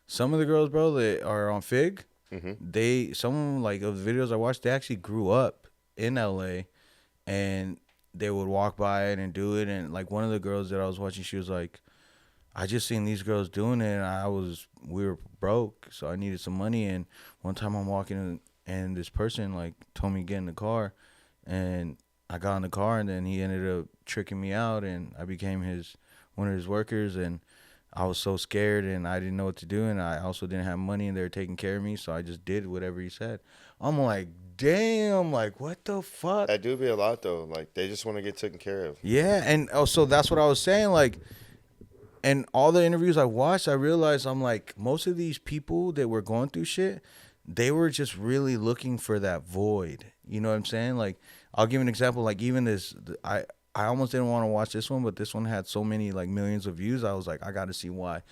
some of the girls, bro, that are on Fig. mm-hmm. Some of them, like of the videos I watched, they actually grew up in LA, and they would walk by it and do it. And like one of the girls that I was watching, she was like, I just seen these girls doing it, and we were broke, so I needed some money. And one time I'm walking, and this person like told me to get in the car, and I got in the car, and then he ended up tricking me out, and I became one of his workers, and I was so scared, and I didn't know what to do, and I also didn't have money, and they were taking care of me, so I just did whatever he said. I'm like, damn, like what the fuck? That do be a lot though. Like they just want to get taken care of. Yeah, and so that's what I was saying, like. And all the interviews I watched, I realized I'm like, most of these people that were going through shit, they were just really looking for that void. You know what I'm saying? Like, I'll give an example. Like, even I almost didn't want to watch this one, but this one had so many, like, millions of views. I was like, I got to see why.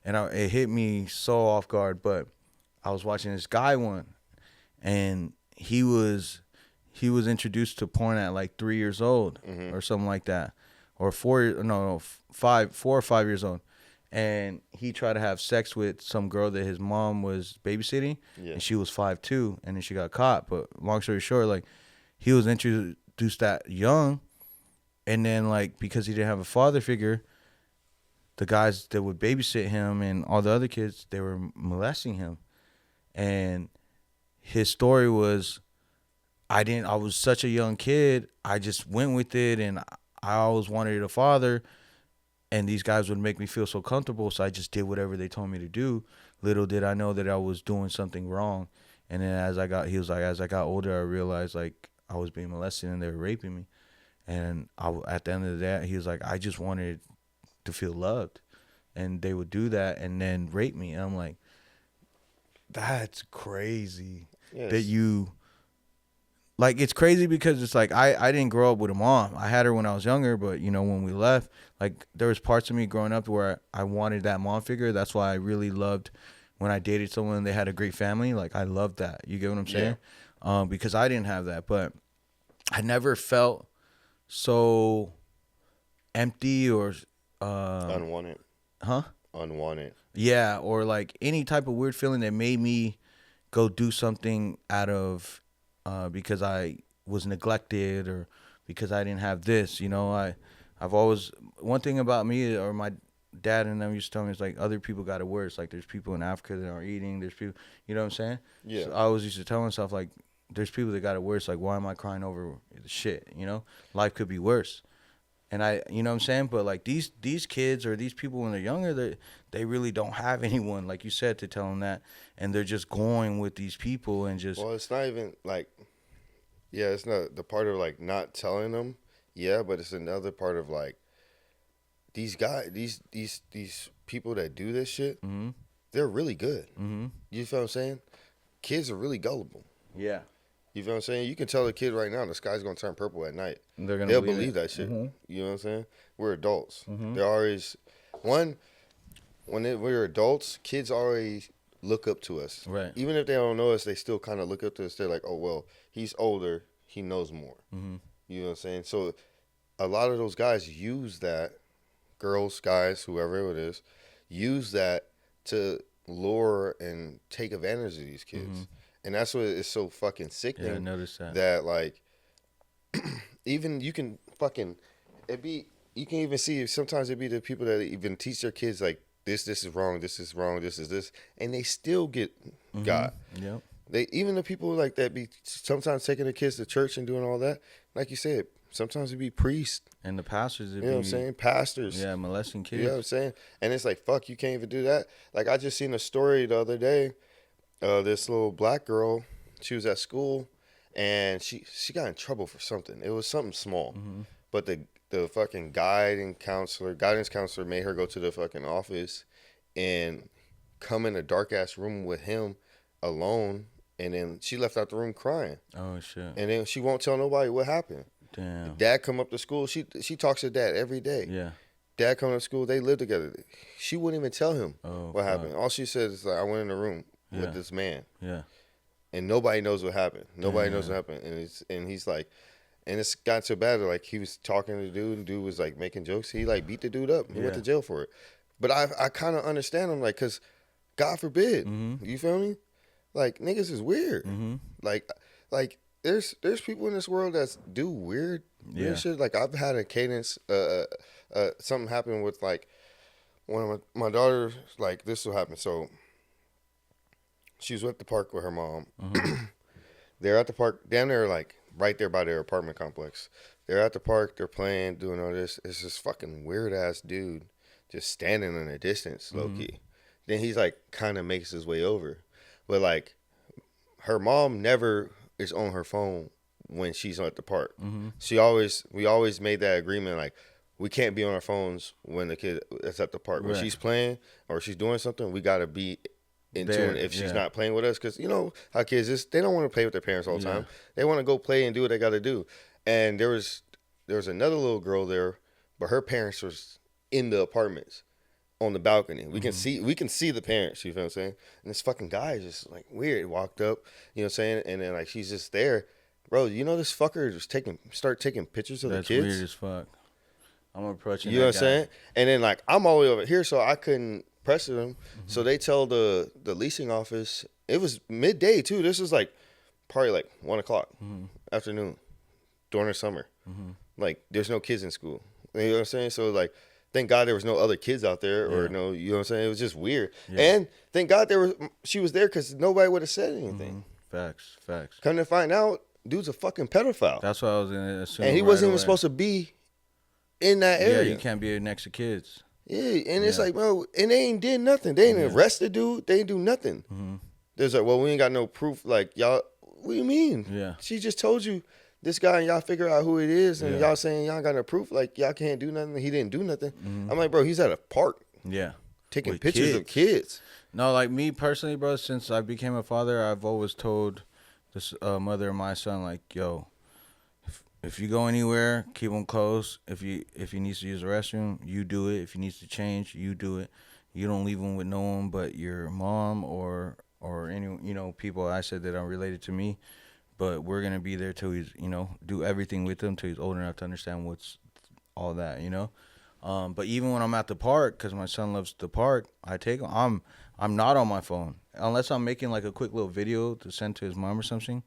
And it hit me so off guard. But I was watching this guy one, and he was introduced to porn at, like, 3 years old or something like that. Or 4 or 5 years old, and he tried to have sex with some girl that his mom was babysitting, and she was 5'2", and then she got caught. But long story short, like he was introduced that young, and then like because he didn't have a father figure, the guys that would babysit him and all the other kids, they were molesting him, and his story was, I was such a young kid, I just went with it, and I always wanted a father, and these guys would make me feel so comfortable, so I just did whatever they told me to do. Little did I know that I was doing something wrong. And then he was like, as I got older, I realized like I was being molested and they were raping me. And at the end of the day, he was like, I just wanted to feel loved, and they would do that and then rape me. And I'm like, that's crazy. Yes. That you, like, it's crazy because it's like I didn't grow up with a mom. I had her when I was younger, but you know, when we left, like there was parts of me growing up where I wanted that mom figure. That's why I really loved when I dated someone and they had a great family. Like I loved that. You get what I'm saying? Yeah. Because I didn't have that, but I never felt so empty or unwanted. Huh? Unwanted. Yeah, or like any type of weird feeling that made me go do something out of because I was neglected or because I didn't have this. You know, I've always, one thing about me or my dad and them used to tell me is like other people got it worse. Like there's people in Africa that aren't eating. There's people, you know what I'm saying? Yeah. So I always used to tell myself like there's people that got it worse. Like why am I crying over the shit? You know, life could be worse. And you know what I'm saying? But like these kids or these people when they're younger, they really don't have anyone, like you said, to tell them that. And they're just going with these people and just. Well, it's not even like, yeah, it's not the part of like not telling them. Yeah, but it's another part of like, these guys, these people that do this shit, Mm-hmm. they're really good. Mm-hmm. You feel what I'm saying? Kids are really gullible. Yeah. You feel what I'm saying? You can tell a kid right now the sky's gonna turn purple at night. They'll believe that shit. Mm-hmm. You know what I'm saying? We're adults. Mm-hmm. They're always when we're adults, kids always look up to us. Right. Even if they don't know us, they still kind of look up to us. They're like, oh well, he's older, he knows more. Mm-hmm. You know what I'm saying? So a lot of those guys use that, girls, guys, whoever it is, use that to lure and take advantage of these kids. Mm-hmm. And that's what is so fucking sickening. Yeah, I noticed that. That like, even you can fucking, you can even see sometimes it be the people that even teach their kids like this is wrong, this is wrong, this is this, and they still get got. Yeah. They even the people like that be sometimes taking their kids to church and doing all that. Like you said, sometimes it be priests. And the pastors, You know what I'm saying? Pastors. Yeah, molesting kids. You know what I'm saying? And it's like, fuck, you can't even do that. Like I just seen a story the other day. This little black girl, she was at school, and she got in trouble for something. It was something small, but the fucking guidance counselor made her go to the fucking office and come in a dark ass room with him alone, and then she left out the room crying. Oh shit. And then she won't tell nobody what happened. Damn. Dad come up to school. She talks to dad every day. Yeah. Dad come to school. They live together. She wouldn't even tell him what fuck. happened. All she said is like, I went in the room Yeah. with this man. Yeah. And nobody knows what happened. Nobody knows Yeah. what happened. And he's like, and it's got so bad that like he was talking to the dude, and dude was like making jokes. He like beat the dude up. He went to jail for it. But I kind of understand him, like, cause God forbid, you feel me? Like niggas is weird. Like there's people in this world that do weird shit. Like I've had a cadence. Something happened with like one of my daughters. Like this will happen. So she was at the park with her mom. They're at the park, damn near like right there by their apartment complex. They're at the park, they're playing, doing all this. It's this fucking weird ass dude just standing in the distance, low key. Then he's like kind of makes his way over. But like her mom never is on her phone when she's at the park. We always made that agreement like we can't be on our phones when the kid is at the park. When she's playing or she's doing something, we gotta be in tune if she's not playing with us, because you know how kids is, they don't want to play with their parents all the time. They want to go play and do what they got to do. And there was another little girl there, but her parents was in the apartments on the balcony. We can see the parents, you feel what I'm saying? And this fucking guy is just like weird, walked up, you know what I'm saying? And then like she's just there. Bro, you know this fucker just start taking pictures of the kids? That's weird as fuck. I'm approaching you know what I'm saying? And then like I'm all the way over here, so I couldn't press them. So they tell the leasing office, it was midday too. This was like probably like 1:00 afternoon during the summer. Like there's no kids in school. You know what I'm saying? So like thank God there was no other kids out there or no, you know what I'm saying? It was just weird. And thank God she was there because nobody would have said anything. Facts. Come to find out, dude's a fucking pedophile. That's what I was gonna assume. And he wasn't even supposed to be in that Yeah, area. you can't be next to kids. Yeah, and it's Yeah. like, bro, and they ain't did nothing. They ain't Yeah. arrest the dude. They ain't do nothing. Mm-hmm. There's like, well, we ain't got no proof. Like, y'all, what do you mean? Yeah. She just told you this guy, and y'all figure out who it is, and Yeah. y'all saying y'all got no proof. Like, y'all can't do nothing. He didn't do nothing. Mm-hmm. I'm like, bro, he's at a park Yeah. taking With pictures of kids. No, like me personally, bro. Since I became a father, I've always told this mother of my son, like, yo, if you go anywhere, keep him close. If he needs to use the restroom, you do it. If he needs to change, you do it. You don't leave him with no one but your mom or any people I said that are related to me. But we're gonna be there till he's do everything with him till he's old enough to understand what's all that. But even when I'm at the park, because my son loves the park, I take him. I'm not on my phone unless I'm making like a quick little video to send to his mom or something.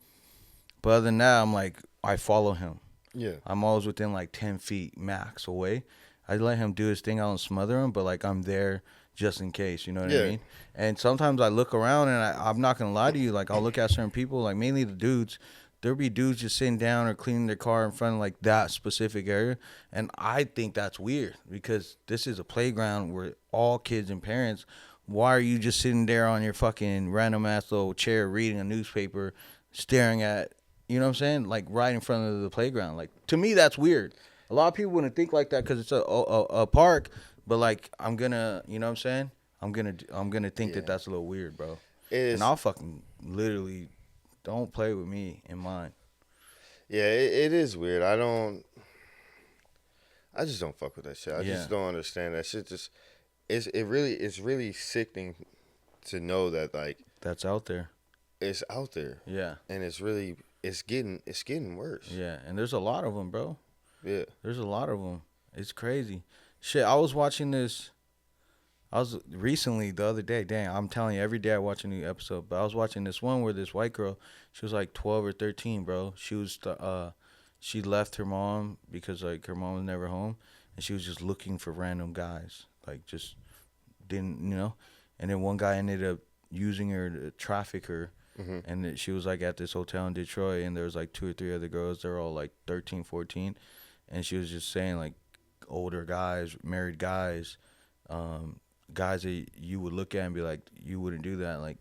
But other than that, I'm like I follow him. Yeah. I'm always within like 10 feet max away. I let him do his thing. I don't smother him, but like I'm there just in case. You know what I mean? And sometimes I look around and I'm not gonna lie to you. Like I'll look at certain people, like mainly the dudes. There'll be dudes just sitting down or cleaning their car in front of like that specific area, and I think that's weird because this is a playground where all kids and parents. Why are you just sitting there on your fucking random ass little chair reading a newspaper, staring at you know what I'm saying? Like right in front of the playground. Like to me, that's weird. A lot of people wouldn't think like that because it's a park. But like I'm gonna, you know what I'm saying? I'm gonna think that that's a little weird, bro. And I'll fucking literally don't play with me and mine. Yeah, it is weird. I just don't fuck with that shit. I just don't understand that shit. It's really sickening to know that like that's out there. It's out there. Yeah. And it's getting worse. Yeah, and there's a lot of them, bro. Yeah. There's a lot of them. It's crazy. Shit, I was watching this. I was recently the other day. Dang, I'm telling you, every day I watch a new episode. But I was watching this one where this white girl, she was like 12 or 13, bro. She left her mom because like her mom was never home, and she was just looking for random guys, like just didn't. And then one guy ended up using her to traffic her. Mm-hmm. And she was like at this hotel in Detroit, and there was like 2 or 3 other girls. They're all like 13, 14, and she was just saying like older guys, married guys, guys that you would look at and be like, you wouldn't do that, like,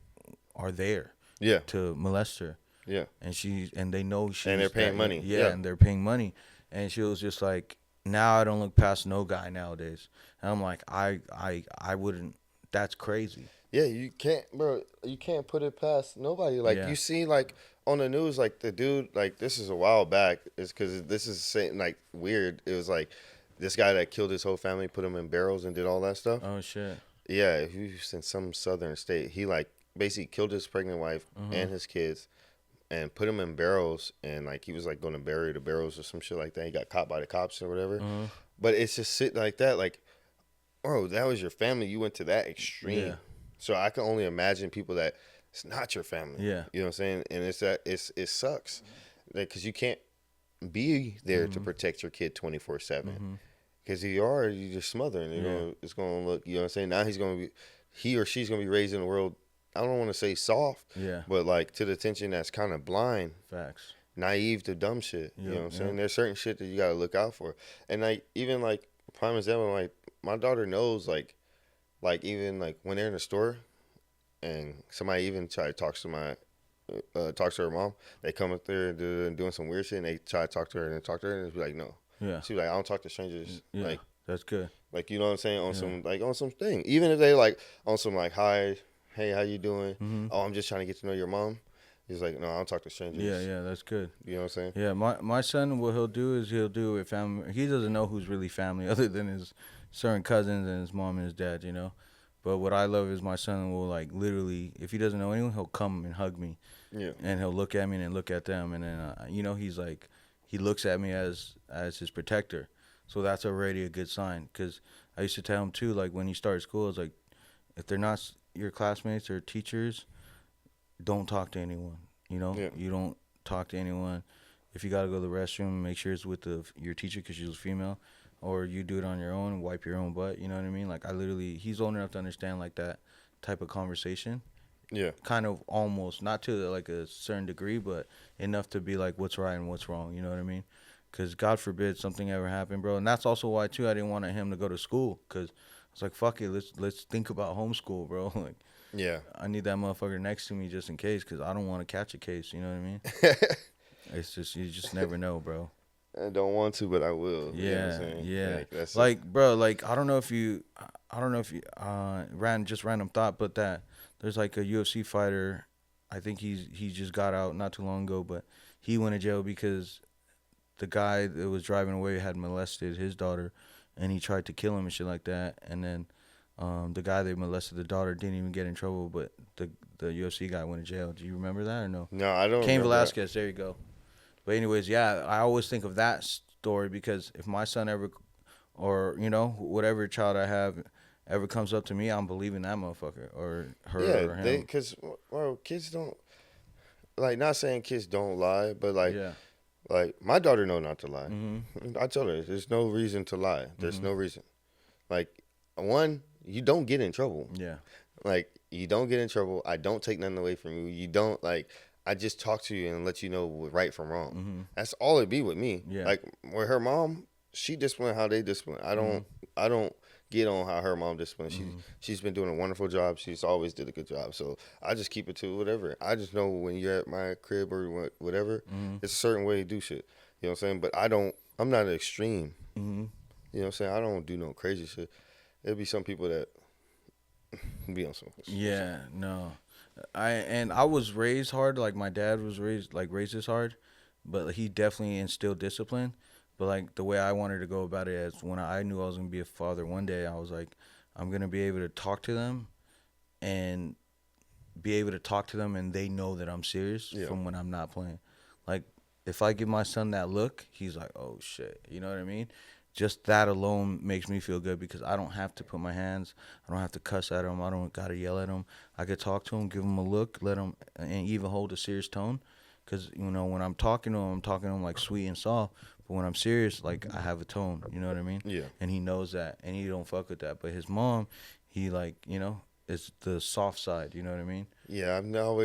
are there to molest her. Yeah. And they know she's and they're paying money. Yeah, and they're paying money. And she was just like, now I don't look past no guy nowadays. And I'm like, I wouldn't. That's crazy. Yeah, you can't, bro. You can't put it past nobody. Like you see, like on the news, like the dude, like this is a while back. It's because this is saying like weird. It was like this guy that killed his whole family, put them in barrels, and did all that stuff. Oh shit. Yeah, he was in some southern state. He like basically killed his pregnant wife and his kids, and put them in barrels. And like he was like going to bury the barrels or some shit like that. He got caught by the cops or whatever. But it's just sitting like that, like, bro, that was your family. You went to that extreme. Yeah. So I can only imagine people that it's not your family. Yeah. You know what I'm saying? And it sucks. Because you can't be there to protect your kid 24/7. Because you're just smothering. It's going to look, you know what I'm saying? Now he or she's going to be raised in a world, I don't want to say soft, but like to the attention that's kind of blind. Facts. Naive to dumb shit. You know what I'm saying? There's certain shit that you got to look out for. And like, even like, prime example, like, my daughter knows, like even like when they're in the store and somebody even try to talk to her mom, they come up there and doing some weird shit and they try to talk to her and be like, no. Yeah. She's like, I don't talk to strangers. Yeah. Like, that's good. Like, you know what I'm saying? On some thing. Even if they like on some like, hi, hey, how you doing? Oh, I'm just trying to get to know your mom. He's like, no, I don't talk to strangers. Yeah, that's good. You know what I'm saying? Yeah, my son, what he'll do is he'll do it family. He doesn't know who's really family other than his certain cousins and his mom and his dad, But what I love is my son will like literally, if he doesn't know anyone, he'll come and hug me. Yeah. And he'll look at me and then look at them, and then he's like, he looks at me as his protector. So that's already a good sign. Because I used to tell him too, like when he started school, it's like, if they're not your classmates or teachers, don't talk to anyone. You don't talk to anyone. If you gotta go to the restroom, make sure it's with your teacher because she's female, or you do it on your own, wipe your own butt. You know what I mean? Like he's old enough to understand like that type of conversation. Yeah. Kind of almost not to like a certain degree, but enough to be like what's right and what's wrong. You know what I mean? Because God forbid something ever happened, bro. And that's also why too I didn't want him to go to school. Because I was like, fuck it, let's think about homeschool, bro. Like, Yeah. I need that motherfucker next to me just in case. Because I don't want to catch a case. You know what I mean? It's just you just never know, bro. I don't want to, but I will. You know what I'm Yeah, saying? yeah. Like, that's Like, bro, like I don't know if you, random thought, but that there's like a UFC fighter. I think he just got out not too long ago, but he went to jail because the guy that was driving away had molested his daughter, and he tried to kill him and shit like that. And then the guy that molested the daughter didn't even get in trouble, but the UFC guy went to jail. Do you remember that or no? No, I don't Cain remember that. Velasquez. There you go. But anyways, yeah, I always think of that story because if my son ever, or you know, whatever child I have, ever comes up to me, I'm believing that motherfucker or her or Yeah, him. because well, kids don't like. Not saying kids don't lie, but like, Yeah. like my daughter know not to lie. Mhm. I tell her there's no reason to lie. There's Mhm. no reason. Like, one, you don't get in trouble. Yeah. Like, you don't get in trouble. I don't take nothing away from you. You don't like. I just talk to you and let you know what right from wrong. Mhm. That's all it be with me. Yeah. Like with her mom, she disciplined how they discipline. I don't get on how her mom disciplined. She's been doing a wonderful job. She's always did a good job. So I just keep it to whatever. I just know when you're at my crib or whatever, it's a certain way to do shit. You know what I'm saying? But I'm not an extreme. Mhm. You know what I'm saying? I don't do no crazy shit. There'll be some people that be on some. Yeah. No. I was raised hard. Like my dad was raised us hard, but he definitely instilled discipline. But like the way I wanted to go about it is when I knew I was gonna be a father one day, I was like, I'm gonna be able to talk to them, and and they know that I'm serious Yeah. from when I'm not playing. Like if I give my son that look, he's like, oh shit, you know what I mean? Just that alone makes me feel good because I don't have to put my hands, I don't have to cuss at him, I don't gotta yell at him. I could talk to him, give him a look, let him, and even hold a serious tone. Cause you know when I'm talking to him, like sweet and soft. But when I'm serious, like I have a tone. You know what I mean? Yeah. And he knows that, and he don't fuck with that. But his mom, he like it's the soft side. You know what I mean? Yeah, I've never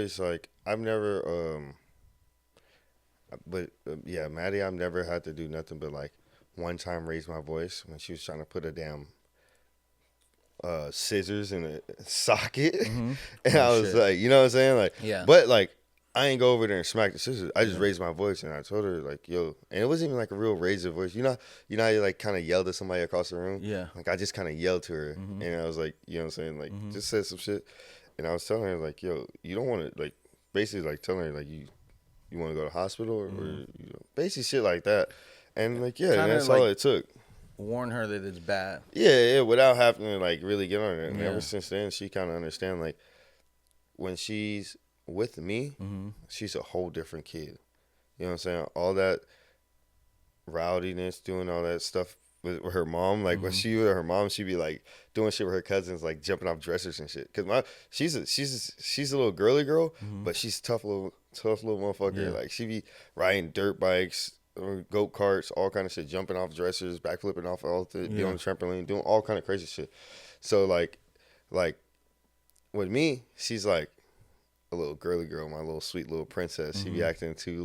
but yeah, Maddie, I've never had to do nothing but like one time raise my voice when she was trying to put a damn scissors in a socket, Mm-hmm. and Oh, I was shit. like, you know what I'm saying, like, Yeah. but like I ain't go over there and smack the scissors. I just Yeah. raised my voice and I told her like, yo, and it wasn't even like a real raised voice. How you like kind of yelled at somebody across the room. Yeah. Like I just kind of yelled to her, Mhm. and I was like, you know what I'm saying, like Mhm. just said some shit, and I was telling her like, yo, you don't want to like basically like telling her like you want to go to the hospital or basically shit like that. And like, yeah, Kinda that's like- all it took. Warn her that it's bad. Yeah, without having to like really get on it. And Yeah. ever since then, she kind of understand like when she's with me, Mhm. she's a whole different kid. You know what I'm saying? All that rowdiness, doing all that stuff with her mom. Like when she with her mom, she'd be like doing shit with her cousins, like jumping off dressers and shit. Cause she's a little girly girl, but she's tough little motherfucker. Yeah. Like she be riding dirt bikes, or go karts, all kind of shit, jumping off dressers, backflipping off be on the trampoline, doing all kind of crazy shit. So like with me, she's like a little girly girl, my little sweet little princess. She be acting too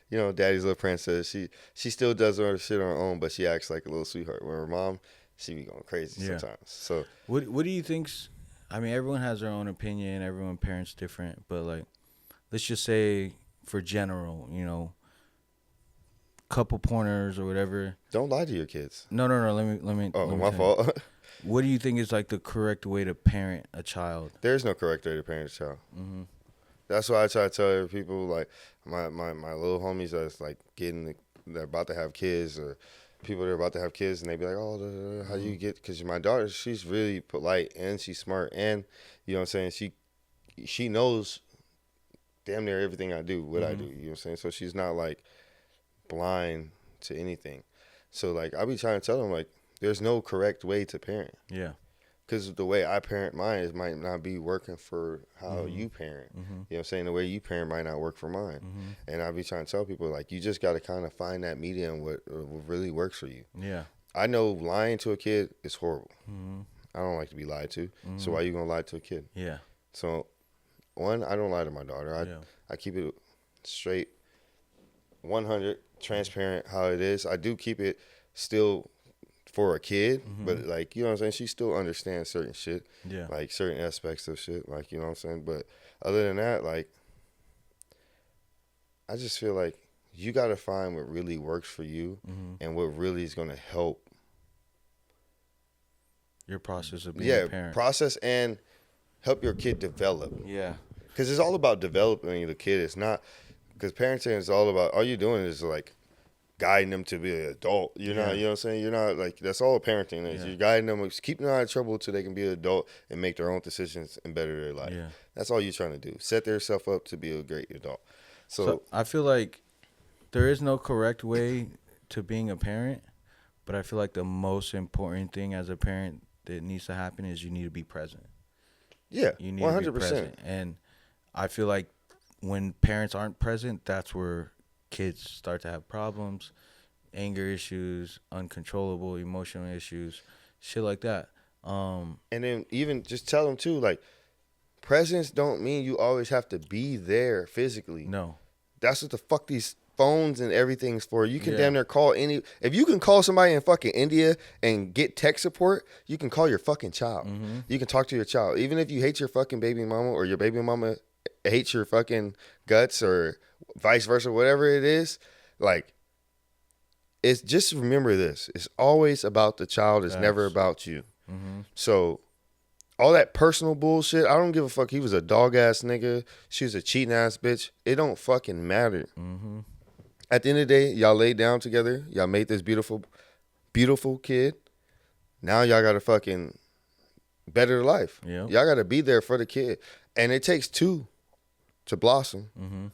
little, daddy's little princess. She still does her shit on her own, but she acts like a little sweetheart. When her mom, she be going crazy sometimes. So What do you think's? I mean, everyone has their own opinion. Everyone parents different, but like, let's just say for general, couple pointers or whatever. don't lie to your kids. No. Let me. Oh, let me my tell you. fault. What do you think is like the correct way to parent a child? There's no correct way to parent a child. Mm-hmm. That's why I try to tell people like my little homies that's like they're about to have kids, or people that are about to have kids, and they be like, oh, how you get? Because my daughter, she's really polite and she's smart, and you know what I'm saying, she knows damn near everything I do, what I do. You know what I'm saying? So she's not like blind to anything. So like I be trying to tell them like there's no correct way to parent. Yeah. Because the way I parent mine might not be working for how you parent. You know what I'm saying? The way you parent might not work for mine. And I be trying to tell people, like, you just got to kind of find that medium what really works for you. Yeah. I know lying to a kid is horrible. I don't like to be lied to. So why you going to lie to a kid? Yeah. So, one, I don't lie to my daughter. I keep it straight 100 transparent how it is. I do keep it still for a kid, but like, you know what I'm saying? She still understands certain shit, Yeah. like certain aspects of shit, like, you know what I'm saying? But other than that, like, I just feel like you got to find what really works for you and what really is going to help. Your process of being a parent. Process and help your kid develop. Yeah. Because it's all about developing the kid. It's not, because parenting is all about, all you're doing is like guiding them to be an adult. You're not, you know what I'm saying? You're not like, that's all parenting is. You're guiding them, keeping them out of trouble till they can be an adult and make their own decisions and better their life. Yeah. That's all you're trying to do. Set themselves up to be a great adult. So I feel like there is no correct way to being a parent, but I feel like the most important thing as a parent that needs to happen is you need to be present. Yeah, You need 100%. to be present. And I feel like when parents aren't present, that's where kids start to have problems, anger issues, uncontrollable emotional issues, shit like that. And then even just tell them too, like, presence don't mean you always have to be there physically. No. That's what the fuck these phones and everything's for. You can Yeah. damn near call any. If you can call somebody in fucking India and get tech support, you can call your fucking child. You can talk to your child, even if you hate your fucking baby mama or your baby mama hates your fucking guts or vice versa, whatever it is. Like, it's just remember this: it's always about the child. It's never about you. So all that personal bullshit, I don't give a fuck. He was a dog ass nigga. She was a cheating ass bitch. It don't fucking matter. At the end of the day, y'all laid down together. Y'all made this beautiful, beautiful kid. Now y'all got to fucking better life. Yep. Y'all got to be there for the kid. And it takes two to blossom.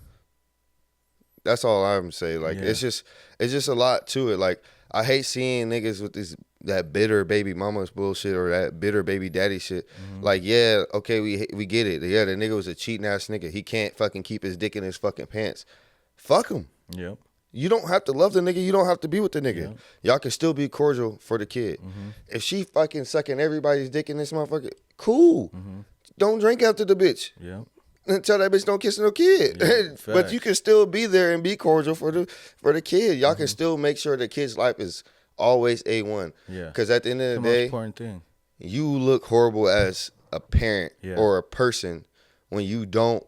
That's all I'm saying. Like, it's just a lot to it. Like, I hate seeing niggas with that bitter baby mama's bullshit or that bitter baby daddy shit. Like, yeah, okay, we get it. Yeah, the nigga was a cheating ass nigga. He can't fucking keep his dick in his fucking pants. Fuck him. Yep. You don't have to love the nigga. You don't have to be with the nigga. Y'all can still be cordial for the kid. If she fucking sucking everybody's dick in this motherfucker, cool. Don't drink after the bitch. Yep. And tell that bitch don't kiss no kid. Yeah, But you can still be there and be cordial for the kid. Y'all can still make sure the kid's life is always A1. Yeah. Because at the end of the The most day, important thing. you look horrible as a parent or a person when you don't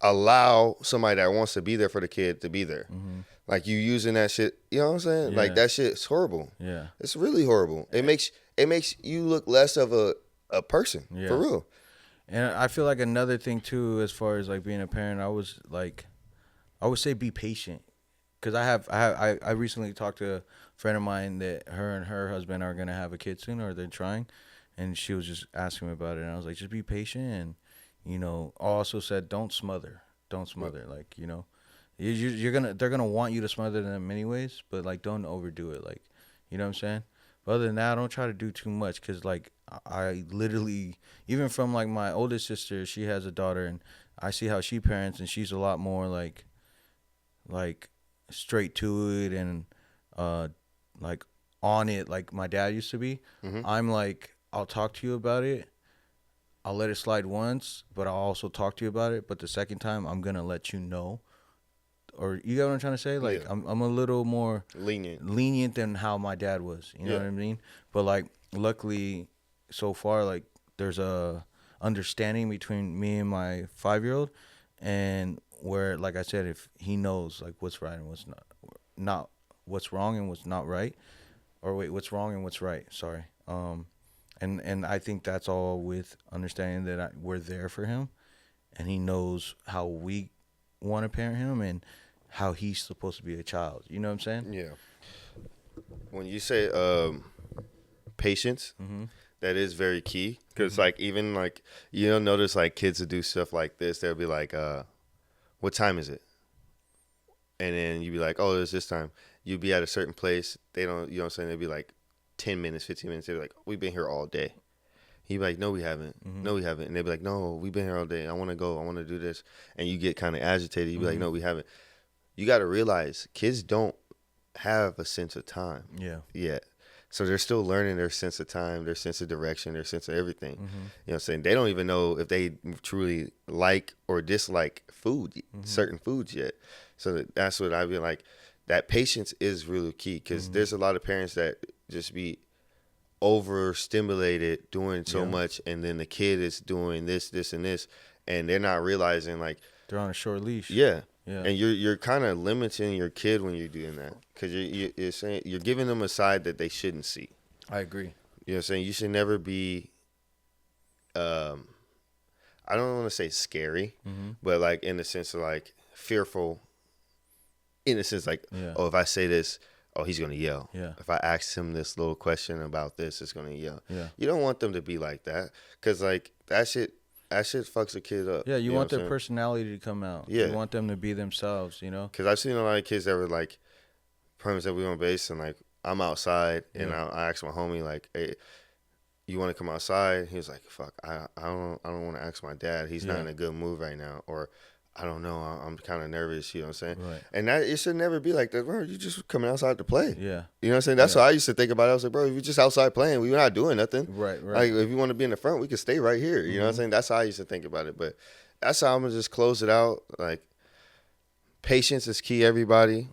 allow somebody that wants to be there for the kid to be there. Like, you using that shit, you know what I'm saying? Yeah. Like, that shit's horrible. Yeah. It's really horrible. It makes you look less of a person, for real. And I feel like another thing too, as far as like being a parent, I would say be patient, because I recently talked to a friend of mine that her and her husband are gonna have a kid soon, or they're trying, and she was just asking me about it, and I was like, just be patient, and also said don't smother, like they're gonna want you to smother them anyways, but like don't overdo it, like you know what I'm saying. But other than that, I don't try to do too much, because like I literally, even from like my oldest sister, she has a daughter, and I see how she parents, and she's a lot more like straight to it and like on it, like my dad used to be. I'm like, I'll talk to you about it, I'll let it slide once, but I'll also talk to you about it, but the second time I'm gonna let you know. Or you get what I'm trying to say? Like, I'm a little more lenient than how my dad was. You know what I mean? But like, luckily, so far, like, there's a understanding between me and my 5-year-old, and where, like I said, if he knows like what's right and what's not what's wrong and what's not right, or wait, what's wrong and what's right. Sorry. And I think that's all with understanding that we're there for him, and he knows how we want to parent him and how he's supposed to be a child. You know what I'm saying? Yeah. When you say patience, that is very key. Because like, even like, you'll notice like kids that do stuff like this, they'll be like, what time is it? And then you'd be like, oh, it's this time. You'd be at a certain place. They don't, you know what I'm saying? They'd be like 10 minutes, 15 minutes. They'd be like, we've been here all day. He'd be like, no, we haven't. No, we haven't. And they'd be like, no, we've been here all day. I want to go. I want to do this. And you get kind of agitated. You'd be like, no, we haven't. You got to realize kids don't have a sense of time. Yeah. Yet. So they're still learning their sense of time, their sense of direction, their sense of everything. Mm-hmm. You know what I'm saying? They don't even know if they truly like or dislike food, certain foods yet. So that's what I feel like. That patience is really key, because there's a lot of parents that just be overstimulated doing so much, and then the kid is doing this, and this, and they're not realizing, like, They're on a short leash. yeah. Yeah. And you're kind of limiting your kid when you're doing that, because you're saying, you're giving them a side that they shouldn't see. I agree. You know what I'm saying? You should never be, I don't want to say scary, but like in the sense of like fearful, in the sense like, Yeah. oh, if I say this, oh, he's going to yell. Yeah. If I ask him this little question about this, it's going to yell. Yeah. You don't want them to be like that, because like that shit fucks a kid up. Yeah, you know want what I'm their saying? personality to come out. Yeah. You want them to be themselves, you know? Because I've seen a lot of kids that were like, parents that we on base, and like I'm outside, and I asked my homie like, hey, you want to come outside? He was like, fuck, I don't want to ask my dad. He's not in a good mood right now, or I don't know, I'm kind of nervous. You know what I'm saying? Right. And that, it should never be like that, bro. You just coming outside to play. Yeah. You know what I'm saying? That's what I used to think about it. I was like, bro, if you're just outside playing, we're not doing nothing. Right. Like, if you want to be in the front, we can stay right here. You know what I'm saying? That's how I used to think about it. But that's how I'm going to just close it out. Like, patience is key, everybody.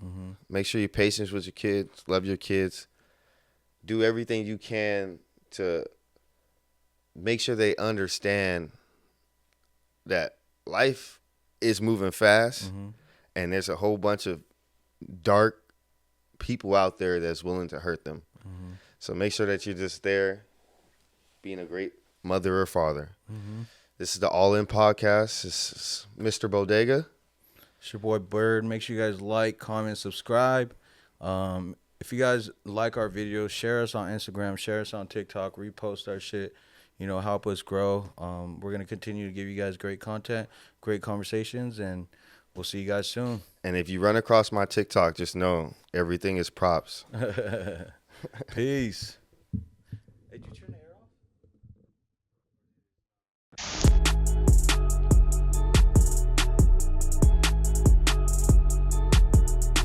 Make sure you're patient with your kids. Love your kids. Do everything you can to make sure they understand that life is moving fast, and there's a whole bunch of dark people out there that's willing to hurt them. So make sure that you're just there being a great mother or father. This is the ALL-iN podcast. This is Mr. Bodega. It's your boy Bird. Make sure you guys like, comment, subscribe. If you guys like our videos, share us on Instagram, share us on TikTok, repost our shit. You know, help us grow. We're going to continue to give you guys great content, great conversations, and we'll see you guys soon. And if you run across my TikTok, just know everything is props. Peace.